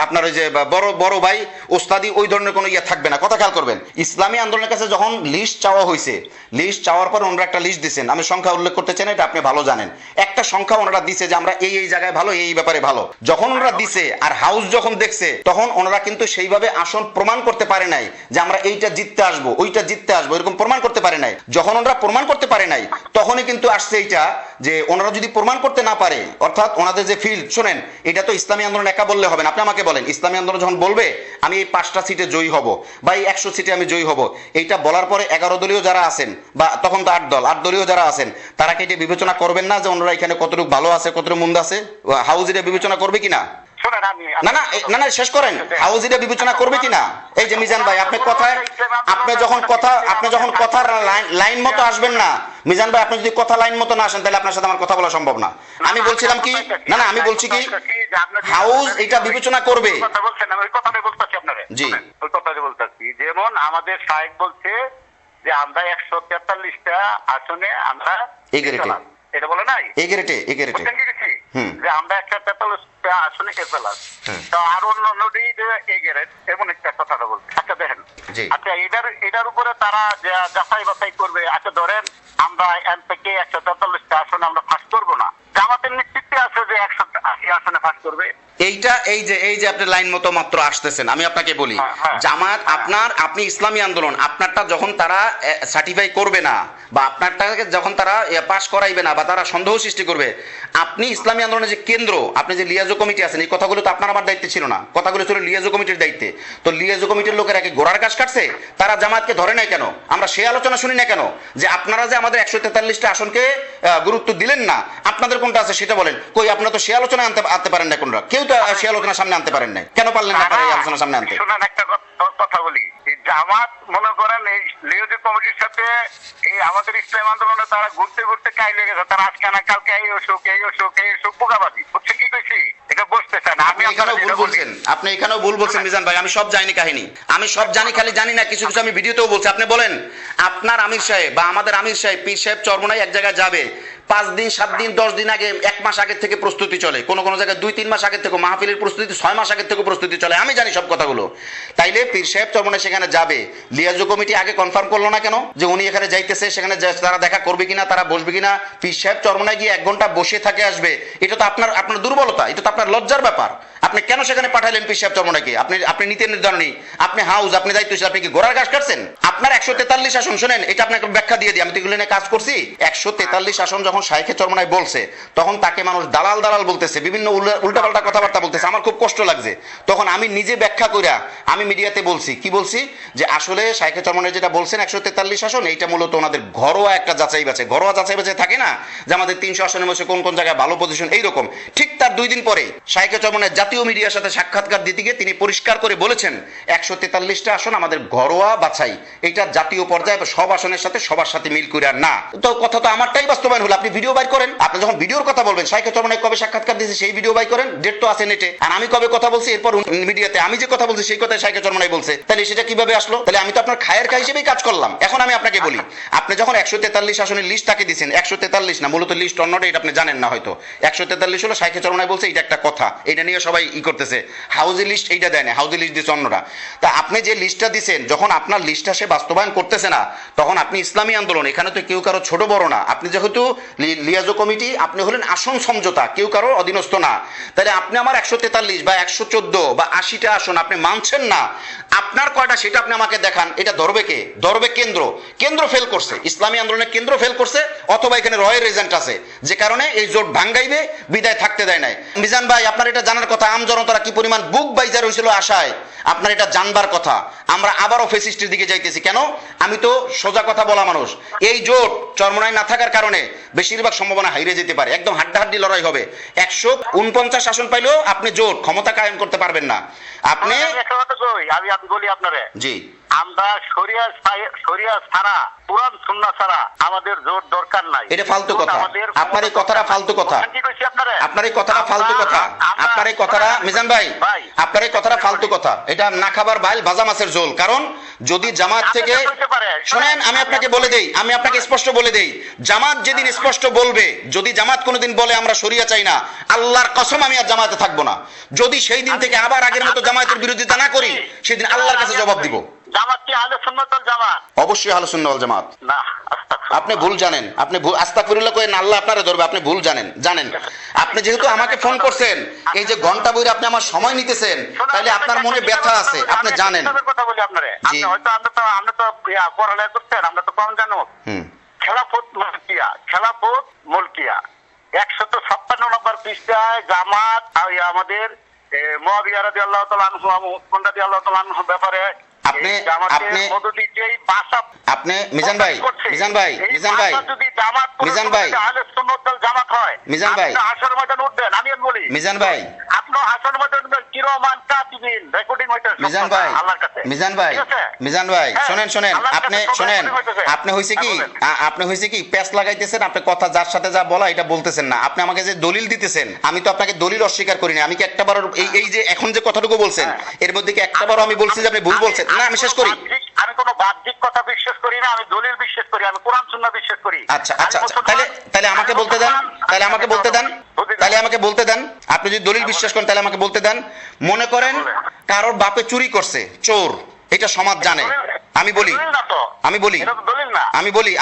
আপনার ওই যে বড় ভাই ওস্তাদি ওই ধরনের কোনো ইয়ে থাকবে না, কথা খেয়াল করবেন। ইসলামী আন্দোলনের কাছে যখন লিস্ট চাওয়া হয়েছে, লিস্ট চাওয়ার পর ওনারা একটা লিস্ট দিচ্ছেন, আমি সংখ্যা উল্লেখ করতে চাই না, এটা আপনি ভালো জানেন, একটা সংখ্যা ওনারা দিছে যে আমরা এই জায়গায় ভালো, এই ব্যাপারে ভালো। যখন ওনারা দিছে আর হাউস যখন দেখছে, তখন ওনারা কিন্তু সেইভাবে আসন প্রমাণ করতে পারে নাই যে আমরা এইটা জিততে আসবো, ওইটা জিততে আসবো, এরকম প্রমাণ করতে পারে নাই। যখন ওনারা প্রমাণ করতে পারে নাই, তখনই কিন্তু আসছে এইটা যে ওনারা যদি প্রমাণ করতে না পারে, অর্থাৎ ওনাদের যে ফিল্ড, শোনেন এটা তো ইসলামী আন্দোলন একা বললে হবে না। আপনি আমাকে বলেন, ইসলামী আন্দোলন যখন বলবে আমি এই 5টা সিটে জয়ী হব বা এই 100 সিটে আমি জয়ী হব, এইটা বলার পরে 11 দলীয় যারা আছেন, বা তখন তো 8 দলীয় যারা আছেন, তারা কি এটা বিবেচনা করবেন না যে ওনারা এখানে কতটুকু ভালো আছে, কতটুকু মন্দ আছে? হাউস এটা বিবেচনা করবে কিনা? না না শেষ করেন, হাউস এটা বিবেচনা করবে কিনা? এই যে মিজান ভাই, আপনি যখন কথার লাইন মতো আসবেন না, মিজান ভাই আপনি যদি কথা লাইন মতো না আসেন, তাহলে আপনার সাথে আমার কথা বলা সম্ভব না। আমি বলছিলাম কি, না না আমি বলছি কি, হাউস এটা বিবেচনা করবে। জি, ওই কথাটা বলতেছি, যেমন আমাদের সাহেব বলছে যে আমরা 143টা আসনে আমরা এটা বলে নাই, যে আমরা 143টা আসনে ফেলাস, তো আর অন্য নদী এমন একটা কথাটা বলছে। আচ্ছা দেখেন, আচ্ছা এটার উপরে তারা যাচাই বাছাই করবে। আচ্ছা ধরেন আমরা এন থেকে 143টা আসনে আমরা ফাঁস করবো না, জামাতের নেতৃত্বে আছে যে 180 আসনে ফাঁস করবে। এই যে আপনি লাইন মতো মাত্র আসতেছেন, আমি আপনাকে বলি, জামাত আপনি ইসলামী আন্দোলন আপনারটা যখন তারা সার্টিফাই করবে না, বা আপনারটাকে যখন তারা পাস করাইবে না, বা তারা সন্দেহ সৃষ্টি করবে, আপনি ইসলামী আন্দোলনের যে কেন্দ্র, আপনি যে লিয়াজো কমিটি আছেন, এই কথাগুলো তো আপনার আমার দায়িত্বে ছিল না, কথাগুলো ছিল লিয়াজো কমিটির দায়িত্বে। তো লিয়াজো কমিটির লোকেরা কি গোড়ার কাজ কাটছে? তারা জামাতকে ধরে নাই কেন? আমরা সেই আলোচনা শুনি না কেন যে আপনারা যে আমাদের 143টা আসনকে গুরুত্ব দিলেন না, আপনাদের কোনটা আছে সেটা বলেন। কই, আপনারা তো সেই আলোচনা আনতে পারেন না, কোনরা কেউ তো সেই আলোচনা সামনে আনতে পারেন নাই, কেন পারলেন না এই আলোচনা সামনে আনতে? শুনুন একটা কথা বলি, জামাত মনে করেন এই লিয়াজো কমিটির সাথে এই আমাদের ইসলাম আন্দোলনে তারা ঘুরতে ঘুরতে কাই লেগে গেছে, তারা আজকে না কালকে এই অসুখ বোকাবাজি হচ্ছে। কি কইছি এটা বুঝতে চান? আপনি এখানেও ভুল বলছেন মিজান ভাই, আমি সব জানি কাহিনী, আমি সব জানি, খালি জানি না কিছু আমি ভিডিওতেও বলছি। আপনি বলেন আপনার আমির সাহেব বা আমাদের আমির সাহেব পীর সাহেব চরমনাই এক জায়গায় যাবে, 5 দিন 7 দিন 10 দিন আগে, 1 মাস আগের থেকে প্রস্তুতি চলে, কোন কোন জায়গায় 2-3 মাস আগের থেকে, মাহফিলের প্রস্তুতি 6 মাস আগের থেকে প্রস্তুতি চলে। আমি জানি সব কথাগুলো। তাইলে পীর সাহেব চরমনায় সেখানে যাবে, লিয়াজু কমিটি আগে কনফার্ম করলো না কেন যে উনি এখানে যাইতেছে, সেখানে তারা দেখা করবে কিনা, তারা বসবে কিনা? পীর সাহেব চরমনায় গিয়ে 1 ঘন্টা বসে থাকে আসবে, এটা তো আপনার দুর্বলতা, এটা তো আপনার লজ্জার ব্যাপার। আপনি কেন সেখানে পাঠাইলেন পীর সাহেব চরমনায়কে? আপনি নীতি নির্ধারণী, আপনি হাউস, আপনি দায়িত্বশীল, আপনি কি গোড়ার ঘাস কাটছেন? আপনার 143 আসন, শুনেন এটা আপনাকে ব্যাখ্যা দিয়ে দিই, আমি তো এগুলো নিয়ে কাজ করছি। 143 আসন যখন শাইখে চরমনায় বলছে, তখন তাকে মানুষ দালাল বলতেছে, বিভিন্ন উল্টাপাল্টা কথাবার্তা বলতেছে, আমার খুব কষ্ট লাগছে। তখন আমি নিজে ব্যাখ্যা কইরা আমি মিডিয়াতে বলছি, কি বলছি, যে আসলে শাইখে চরমনায় যেটা বলছেন 143 আসন, এইটা মূলত ওনাদের ঘরোয়া একটা যাচাই বাছাই, ঘরোয়া যাচাই বাছাই থাকে না যে আমাদের 300 আসনের মধ্যে কোন কোন জায়গায় ভালো পজিশন, এইরকম। ঠিক তার 2 দিন পরে শাইখে চরমনায় জাতীয় মিডিয়ার সাথে সাক্ষাৎকার দিতে গিয়ে তিনি পরিষ্কার করে বলেছেন 143টা আসন আমাদের ঘরোয়া বাছাই, এটা জাতীয় পর্যায়ে সব আসনের সাথে সবার সাথে মিল করে না। তো কথা তো আমারটাই বাস্তবায়ন হলো। আপনি ভিডিও বাইর করেন, আপনি যখন ভিডিওর কথা বলবেন, শাইখে চরমনায় কবে সাক্ষাৎকার দিয়েছে সেই ভিডিও বাইর করেন, ডেট তো আছে নেটে। আর আমি কবে কথা বলছি, এরপর মিডিয়াতে আমি যে কথা বলছি সেই কথাই শাইখে চরমনায় বলছে, তাহলে সেটা কিভাবে আসলো? তাহলে আমি তো আপনার খায়ের খা হিসেবেই কাজ করলাম। এখন আমি আপনাকে বলি, আপনি যখন 143 আসনের লিস্ট তাকে দিয়েছেন, 143 না, মূলত লিস্ট অন্যটা, এটা আপনি জানেন না হয়তো। 143 হলো শাইখে চরমনায় বলছে, এটা একটা কথা, এটা নিয়ে সবাই করতেছে। হাউজের লিস্ট এইটা দেয় না, হাউজের লিস্ট দিচ্ছে অন্যরা। তা আপনি যে লিস্টটা দিচ্ছেন, যখন আপনার লিস্টটা সে বাস্তবায়ন করতেছে না, তখন আপনি ইসলামী আন্দোলন, এখানে তো কেউ কারো ছোট বড় না, আপনি যেহেতু লিয়াজো কমিটি, আপনি হলেন আসন সমঝোতা, কেউ কারো অধীনস্থ না। তাহলে আপনি আমার 143 বা 114 বা 80টা আসন আপনি মানছেন না, আপনার কয়টা সেটা আপনি আমাকে দেখান। এটা ধরবে কে? ধরবে কেন্দ্র ফেল করছে, ইসলামী আন্দোলনের কেন্দ্র ফেল করছে, অথবা এখানে রয়ের এজেন্ট আছে, যে কারণে এই জোট ভাঙ্গাইবে, বিদায় থাকতে দেয় নাই। মিজান ভাই, আপনার এটা জানার কথা, আমজনতারা কি পরিমাণ বুক বাইজার হয়েছিল আশায়, আপনার এটা জানবার কথা। আমরা আবারও ফেসিস্টের দিকে যাইতেছি কেন? আমি তো সোজা কথা বলা মানুষ। এই জোট চরমনায় না থাকার কারণে বেশিরভাগ সম্ভাবনা হারিয়ে যেতে পারে, একদম হাড্ডাহাড্ডি লড়াই হবে। 149 আসন পাইলেও আপনি জোট ক্ষমতা কায়েম করতে পারবেন না। আপনি আমি বলি আপনারে, জি, আমরা শরিয়া ছাড়া, কুরআন সুন্নাহ ছাড়া আমাদের জোট দরকার নাই। এটা ফালতু কথা, আপনার এই কথাটা ফালতু কথা, আপনার এই কথাটা ফালতু কথা, আপনার এই কথাটা, মিজান ভাই, আপনার এই কথাটা ফালতু কথা। এটা না খাবার বাইল ভাজা মাছের ঝোল। কারণ যদি জামাত থেকে, শোনেন আমি আপনাকে বলে দেই, আমি আপনাকে স্পষ্ট বলে দেই, জামাত যেদিন স্পষ্ট বলবে, যদি জামাত কোনোদিন বলে আমরা শরিয়া চাই না, আল্লাহর কসম আমি আর জামাতে থাকবো না। যদি সেই দিন থেকে আবার আগের মতো জামাতের বিরোধিতা না করি, সেদিন আল্লাহর কাছে জবাব দিব। জামাত কি আহলে সুন্নাত ওয়াল জামাত? অবশ্যই আহলে সুন্নাহ ওয়াল জামাত। না, আস্তাগফিরুল্লাহ। আপনি ভুল জানেন, আপনি ভুল, আস্তাগফিরুল্লাহ কইেন, আল্লাহ আপনারে ধরবে, আপনি ভুল জানেন। আপনি যেহেতু আমাকে ফোন করছেন, এই যে ঘন্টা বইরে আপনি আমার সময় নিতেছেন, তাহলে আপনার মনে ব্যথা আছে, আপনি জানেন। কথা বলি আপনারে, আপনি হয়তো আমরা তো পড়ালেখা করতেন, আমরা তো কম জানো। খেলাফত মুলকিয়া 156 নম্বর পৃষ্ঠায় জামাত আমাদের মুআবিয়া রাদিয়াল্লাহু তাআলা আনহু, উসমান রাদিয়াল্লাহু তাআলা আনহু ব্যাপারে আপনি মিজান ভাই, হাসর ময়দান উঠবেন, আমি বলি মিজান ভাই, আপনি হাসর ময়দান কিরমান কাতিবিন রেকর্ডিং হইতেছে মিজান ভাই, শোনেন, আপনি হইছে কি প্যাচ লাগাইতেছেন, আপনি কথা যার সাথে যা বলা এটা বলতেছেন না। আপনি আমাকে যে দলিল দিতেছেন, আমি তো আপনাকে দলিল অস্বীকার করি না। আমি কি একটাবার এই যে এখন যে কথাটুকু বলছেন, এর মধ্যে কি একটাবারও আমি বলছি যে আপনি ভুল বলছেন? না, আমি শেষ করি। আমি কোনো বাহ্যিক কথা বিশ্বাস করি না, আমি দলিল বিশ্বাস করি, আমি কোরআন সুন্নাহ বিশ্বাস করি। আচ্ছা, তাহলে আমাকে বলতে দেন, আপনি যদি দলিল বিশ্বাস করেন তাহলে আমাকে বলতে দেন। মনে করেন কারোর বাপে চুরি করছে, চোর, এটা সমাজ জানে। আমি বলি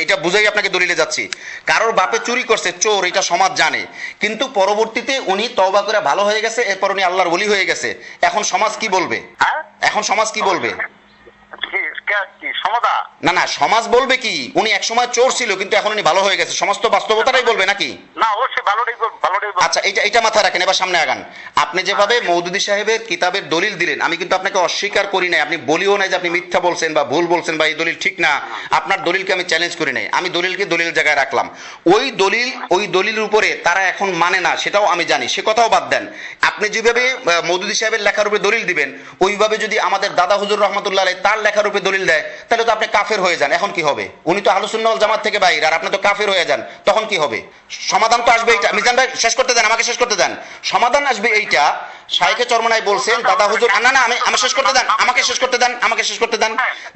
এটা বুঝাই আপনাকে দলিলে যাচ্ছি। কারোর বাপে চুরি করছে, চোর, এটা সমাজ জানে, কিন্তু পরবর্তীতে উনি তওবা করে ভালো হয়ে গেছে, এরপর উনি আল্লাহর ওলি হয়ে গেছে। এখন সমাজ কি বলবে? না, সমাজ বলবে কি, উনি একসময় চোর ছিল কিন্তু এখন উনি ভালো হয়ে গেছে, সমস্ত বাস্তবতাটাই বলবে নাকি? না, অবশ্যই ভালোটাই বলবে। আচ্ছা, এটা মাথায় রাখেন, এবার সামনে আগান। আপনি যেভাবে মওদুদী সাহেবের কিতাবের দলিল দিলেন, আমি কিন্তু আপনাকে অস্বীকার করি নাই, আপনি বলিও নাই যে আপনি মিথ্যা বলছেন বা ভুল বলছেন বা এই দলিল ঠিক না। আপনার দলিলকে আমি চ্যালেঞ্জ করি নাই, আমি দলিলকে দলিল জায়গায় রাখলাম। ওই দলিলের উপরে তারা এখন মানে না, সেটাও আমি জানি, সে কথাও বাদ দেন। আপনি যেভাবে মওদুদী সাহেবের লেখার উপরে দলিল দিবেন, ওইভাবে যদি আমাদের দাদা হুজুর রহমতুল্লাহ আলাইহি তার লেখার উপরে দলিল দেয়, তাহলে তো আপনি কাফের হয়ে যান। এখন কি হবে? উনি তো আহলে সুন্নাহ ওয়াল জামাত থেকে বাইরে, আর আপনি তো কাফের হয়ে যান, তখন কি হবে? সমাধান তো আসবে এইটা। মিজান ভাই শেষ করতে দেন, আমাকে শেষ করতে দেন। সমাধান আসবে এইটা শাইখে চরমনাই বলছেন দাদা হুজুর, না না আমি শেষ করতে দেন, আমাকে শেষ করতে দেন।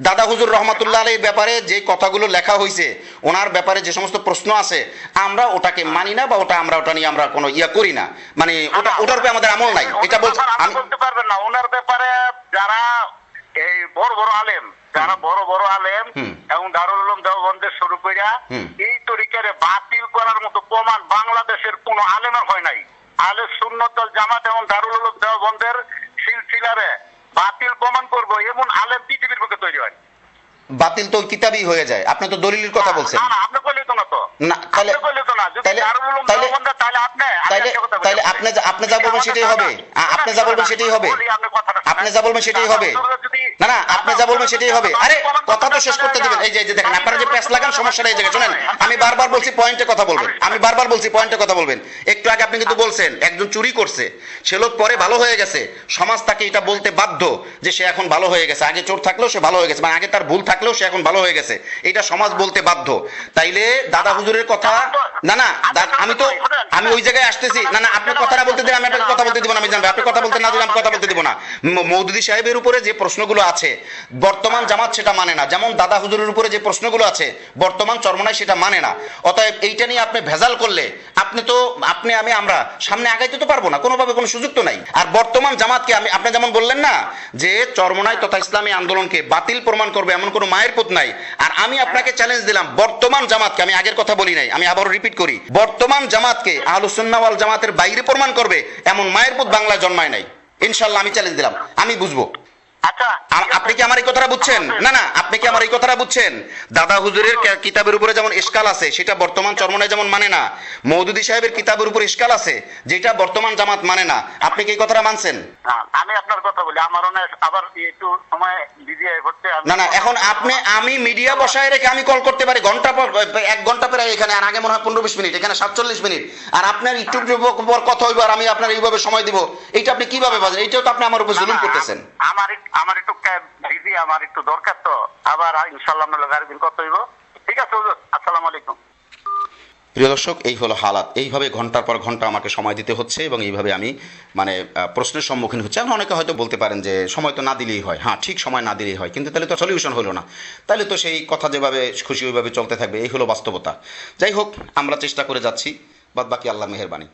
দাদা হুজুর রহমাতুল্লাহ আলাইহির ব্যাপারে যে কথাগুলো লেখা হয়েছে, ওনার ব্যাপারে যে সমস্ত প্রশ্ন আছে, আমরা ওটাকে মানি না বা ওটা নিয়ে আমরা কোনো ইয়া করি না, মানে ওটার উপরে আমাদের আমল নাই। এটা বলতে আমি বলতে পারবেন না ওনার ব্যাপারে। যারা এই বড় বড় আলেম, যারা বড় বড় আলেম এবং দারুল উলুম দেওবন্দের শুরু কইরা এই তরিকারে বাতিল করার মতো প্রমাণ বাংলাদেশের কোন আলেমের হয় নাই। আহলে সুন্নাত ওয়াল জামাত এবং দারুল উলুম দেওবন্দের সিলসিলারে বাতিল প্রমাণ করব এমন আলেম পৃথিবীর বুকে তৈরি হয়। বাতিল তো কিতাবই হয়ে যায়। আপনি তো দলিলের কথা বলছেন। না না, আপনি বললেন তো না, তো না, তাহলে আপনি বললেন তো না, যদি দারুল উলুম দেওবন্দ তাহলে তাহলে আপনি যা বলবেন সেটাই হবে। আপনি যা বলবেন সেটাই হবে। আপনি যা বলবেন সেটাই হবে। না না, আপনি যা বলবেন সেটাই হবে। আরে কথা তো শেষ করতে দিবেন। এই যে দেখেন, আপনারা যে প্যাচ লাগান, সমস্যাটা এই জায়গায়। শুনেন, আমি বারবার বলছি পয়েন্টে কথা বলবেন। একটু আগে আপনি কিন্তু বলছেন একজন চুরি করছে, সে লোক পরে ভালো হয়ে গেছে, সমাজ তাকে এটা বলতে বাধ্য যে সে এখন ভালো হয়ে গেছে। আগে চোর থাকলেও সে ভালো হয়ে গেছে, মানে আগে তার ভুল থাকলেও সে এখন ভালো হয়ে গেছে, এটা সমাজ বলতে বাধ্য। তাইলে দাদা হুজুরের কথা, না না আমি ওই জায়গায় আসতেছি। না না, আপনি কথা না বলতে দিন, আমি আপনাকে কথা বলতে দিব না। আমি জানবো আপনি কথা বলতে না দিলে আমি কথা বলতে দিব না। মৌদুদী সাহেবের উপরে যে প্রশ্নগুলো আছে বর্তমান জামাত সেটা মানে না, যেমন দাদা হুজুরের উপরে যে প্রশ্নগুলো আছে বর্তমান চরমনাই সেটা মানে না। অতএব এইটা নিয়ে আপনি ভেজাল করলে আমরা সামনে আগাইতে তো পারবো না, কোনোভাবে কোনো সুযোগ তো নাই। আর বর্তমান জামাতকে আপনি যেমন বললেন না যে চরমনাই তথা ইসলামী আন্দোলনকে বাতিল প্রমাণ করবে এমন কোনো মায়ের পুত নাই। আর আমি আপনাকে চ্যালেঞ্জ দিলাম, বর্তমান জামাতকে, আমি আগের কথা বলি নাই, আমি আবারও রিপিট করি, বর্তমান জামাতকে আহলুস সুন্নাহ ওয়াল জামাতের বাইরে প্রমাণ করবে এমন মায়ের পুত বাংলায় জন্মায় নাই। ইনশাআল্লাহ আমি চ্যালেঞ্জ দিলাম, আমি বুঝবো। আচ্ছা, আপনি কি আমার এই কথাটা বুঝছেন? না না, আপনি কি আমার এই কথাটা বুঝছেন? দাদা হুজুরের কিতাবের উপরে যেমন ইশকাল আছে সেটা বর্তমান চরমনাই যেমন মানে না, মৌদুদী সাহেবের কিতাবের উপর ইশকাল আছে যেটা বর্তমান জামাত মানে না। আপনি কি এই কথাটা মানছেন? আমি আপনার কথা বলি, আমার আবার একটু সময় বিজি হয়ে পড়ছে। না না, এখন আমি মিডিয়া বসায় রেখে আমি কল করতে পারি ঘন্টা পর, 1 ঘন্টা প্রায় এখানে, আর আগে মনে হয় 15-20 মিনিট, এখানে 47 মিনিট, আর আপনার একটু পর কথা হইব আর আমি আপনার এইভাবে সময় দিব, এইটা আপনি কিভাবে বাজেন? এইটাও তো আপনি আমার উপর জুলুম করতেছেন। আমার একটু বিজি, আমার একটু দরকার, তো আবার ইনশাআল্লাহ আপনার লগে আরেকদিন কথা হইব। ঠিক আছে হুজুর, আসসালামু আলাইকুম। প্রিয় দর্শক, এই হলো হালাত। এইভাবে ঘন্টার পর ঘন্টা আমাকে সময় দিতে হচ্ছে এবং এইভাবে আমি প্রশ্নের সম্মুখীন হচ্ছে। এখন অনেকে হয়তো বলতে পারেন যে সময় তো না দিলেই হয়। হ্যাঁ, ঠিক সময় না দিলেই হয়, কিন্তু তাহলে তো সলিউশন হলো না, তাহলে তো সেই কথা যেভাবে খুশি ওইভাবে চলতে থাকবে। এই হলো বাস্তবতা। যাই হোক, আমরা চেষ্টা করে যাচ্ছি, বাদ বাকি আল্লাহর মেহেরবানি।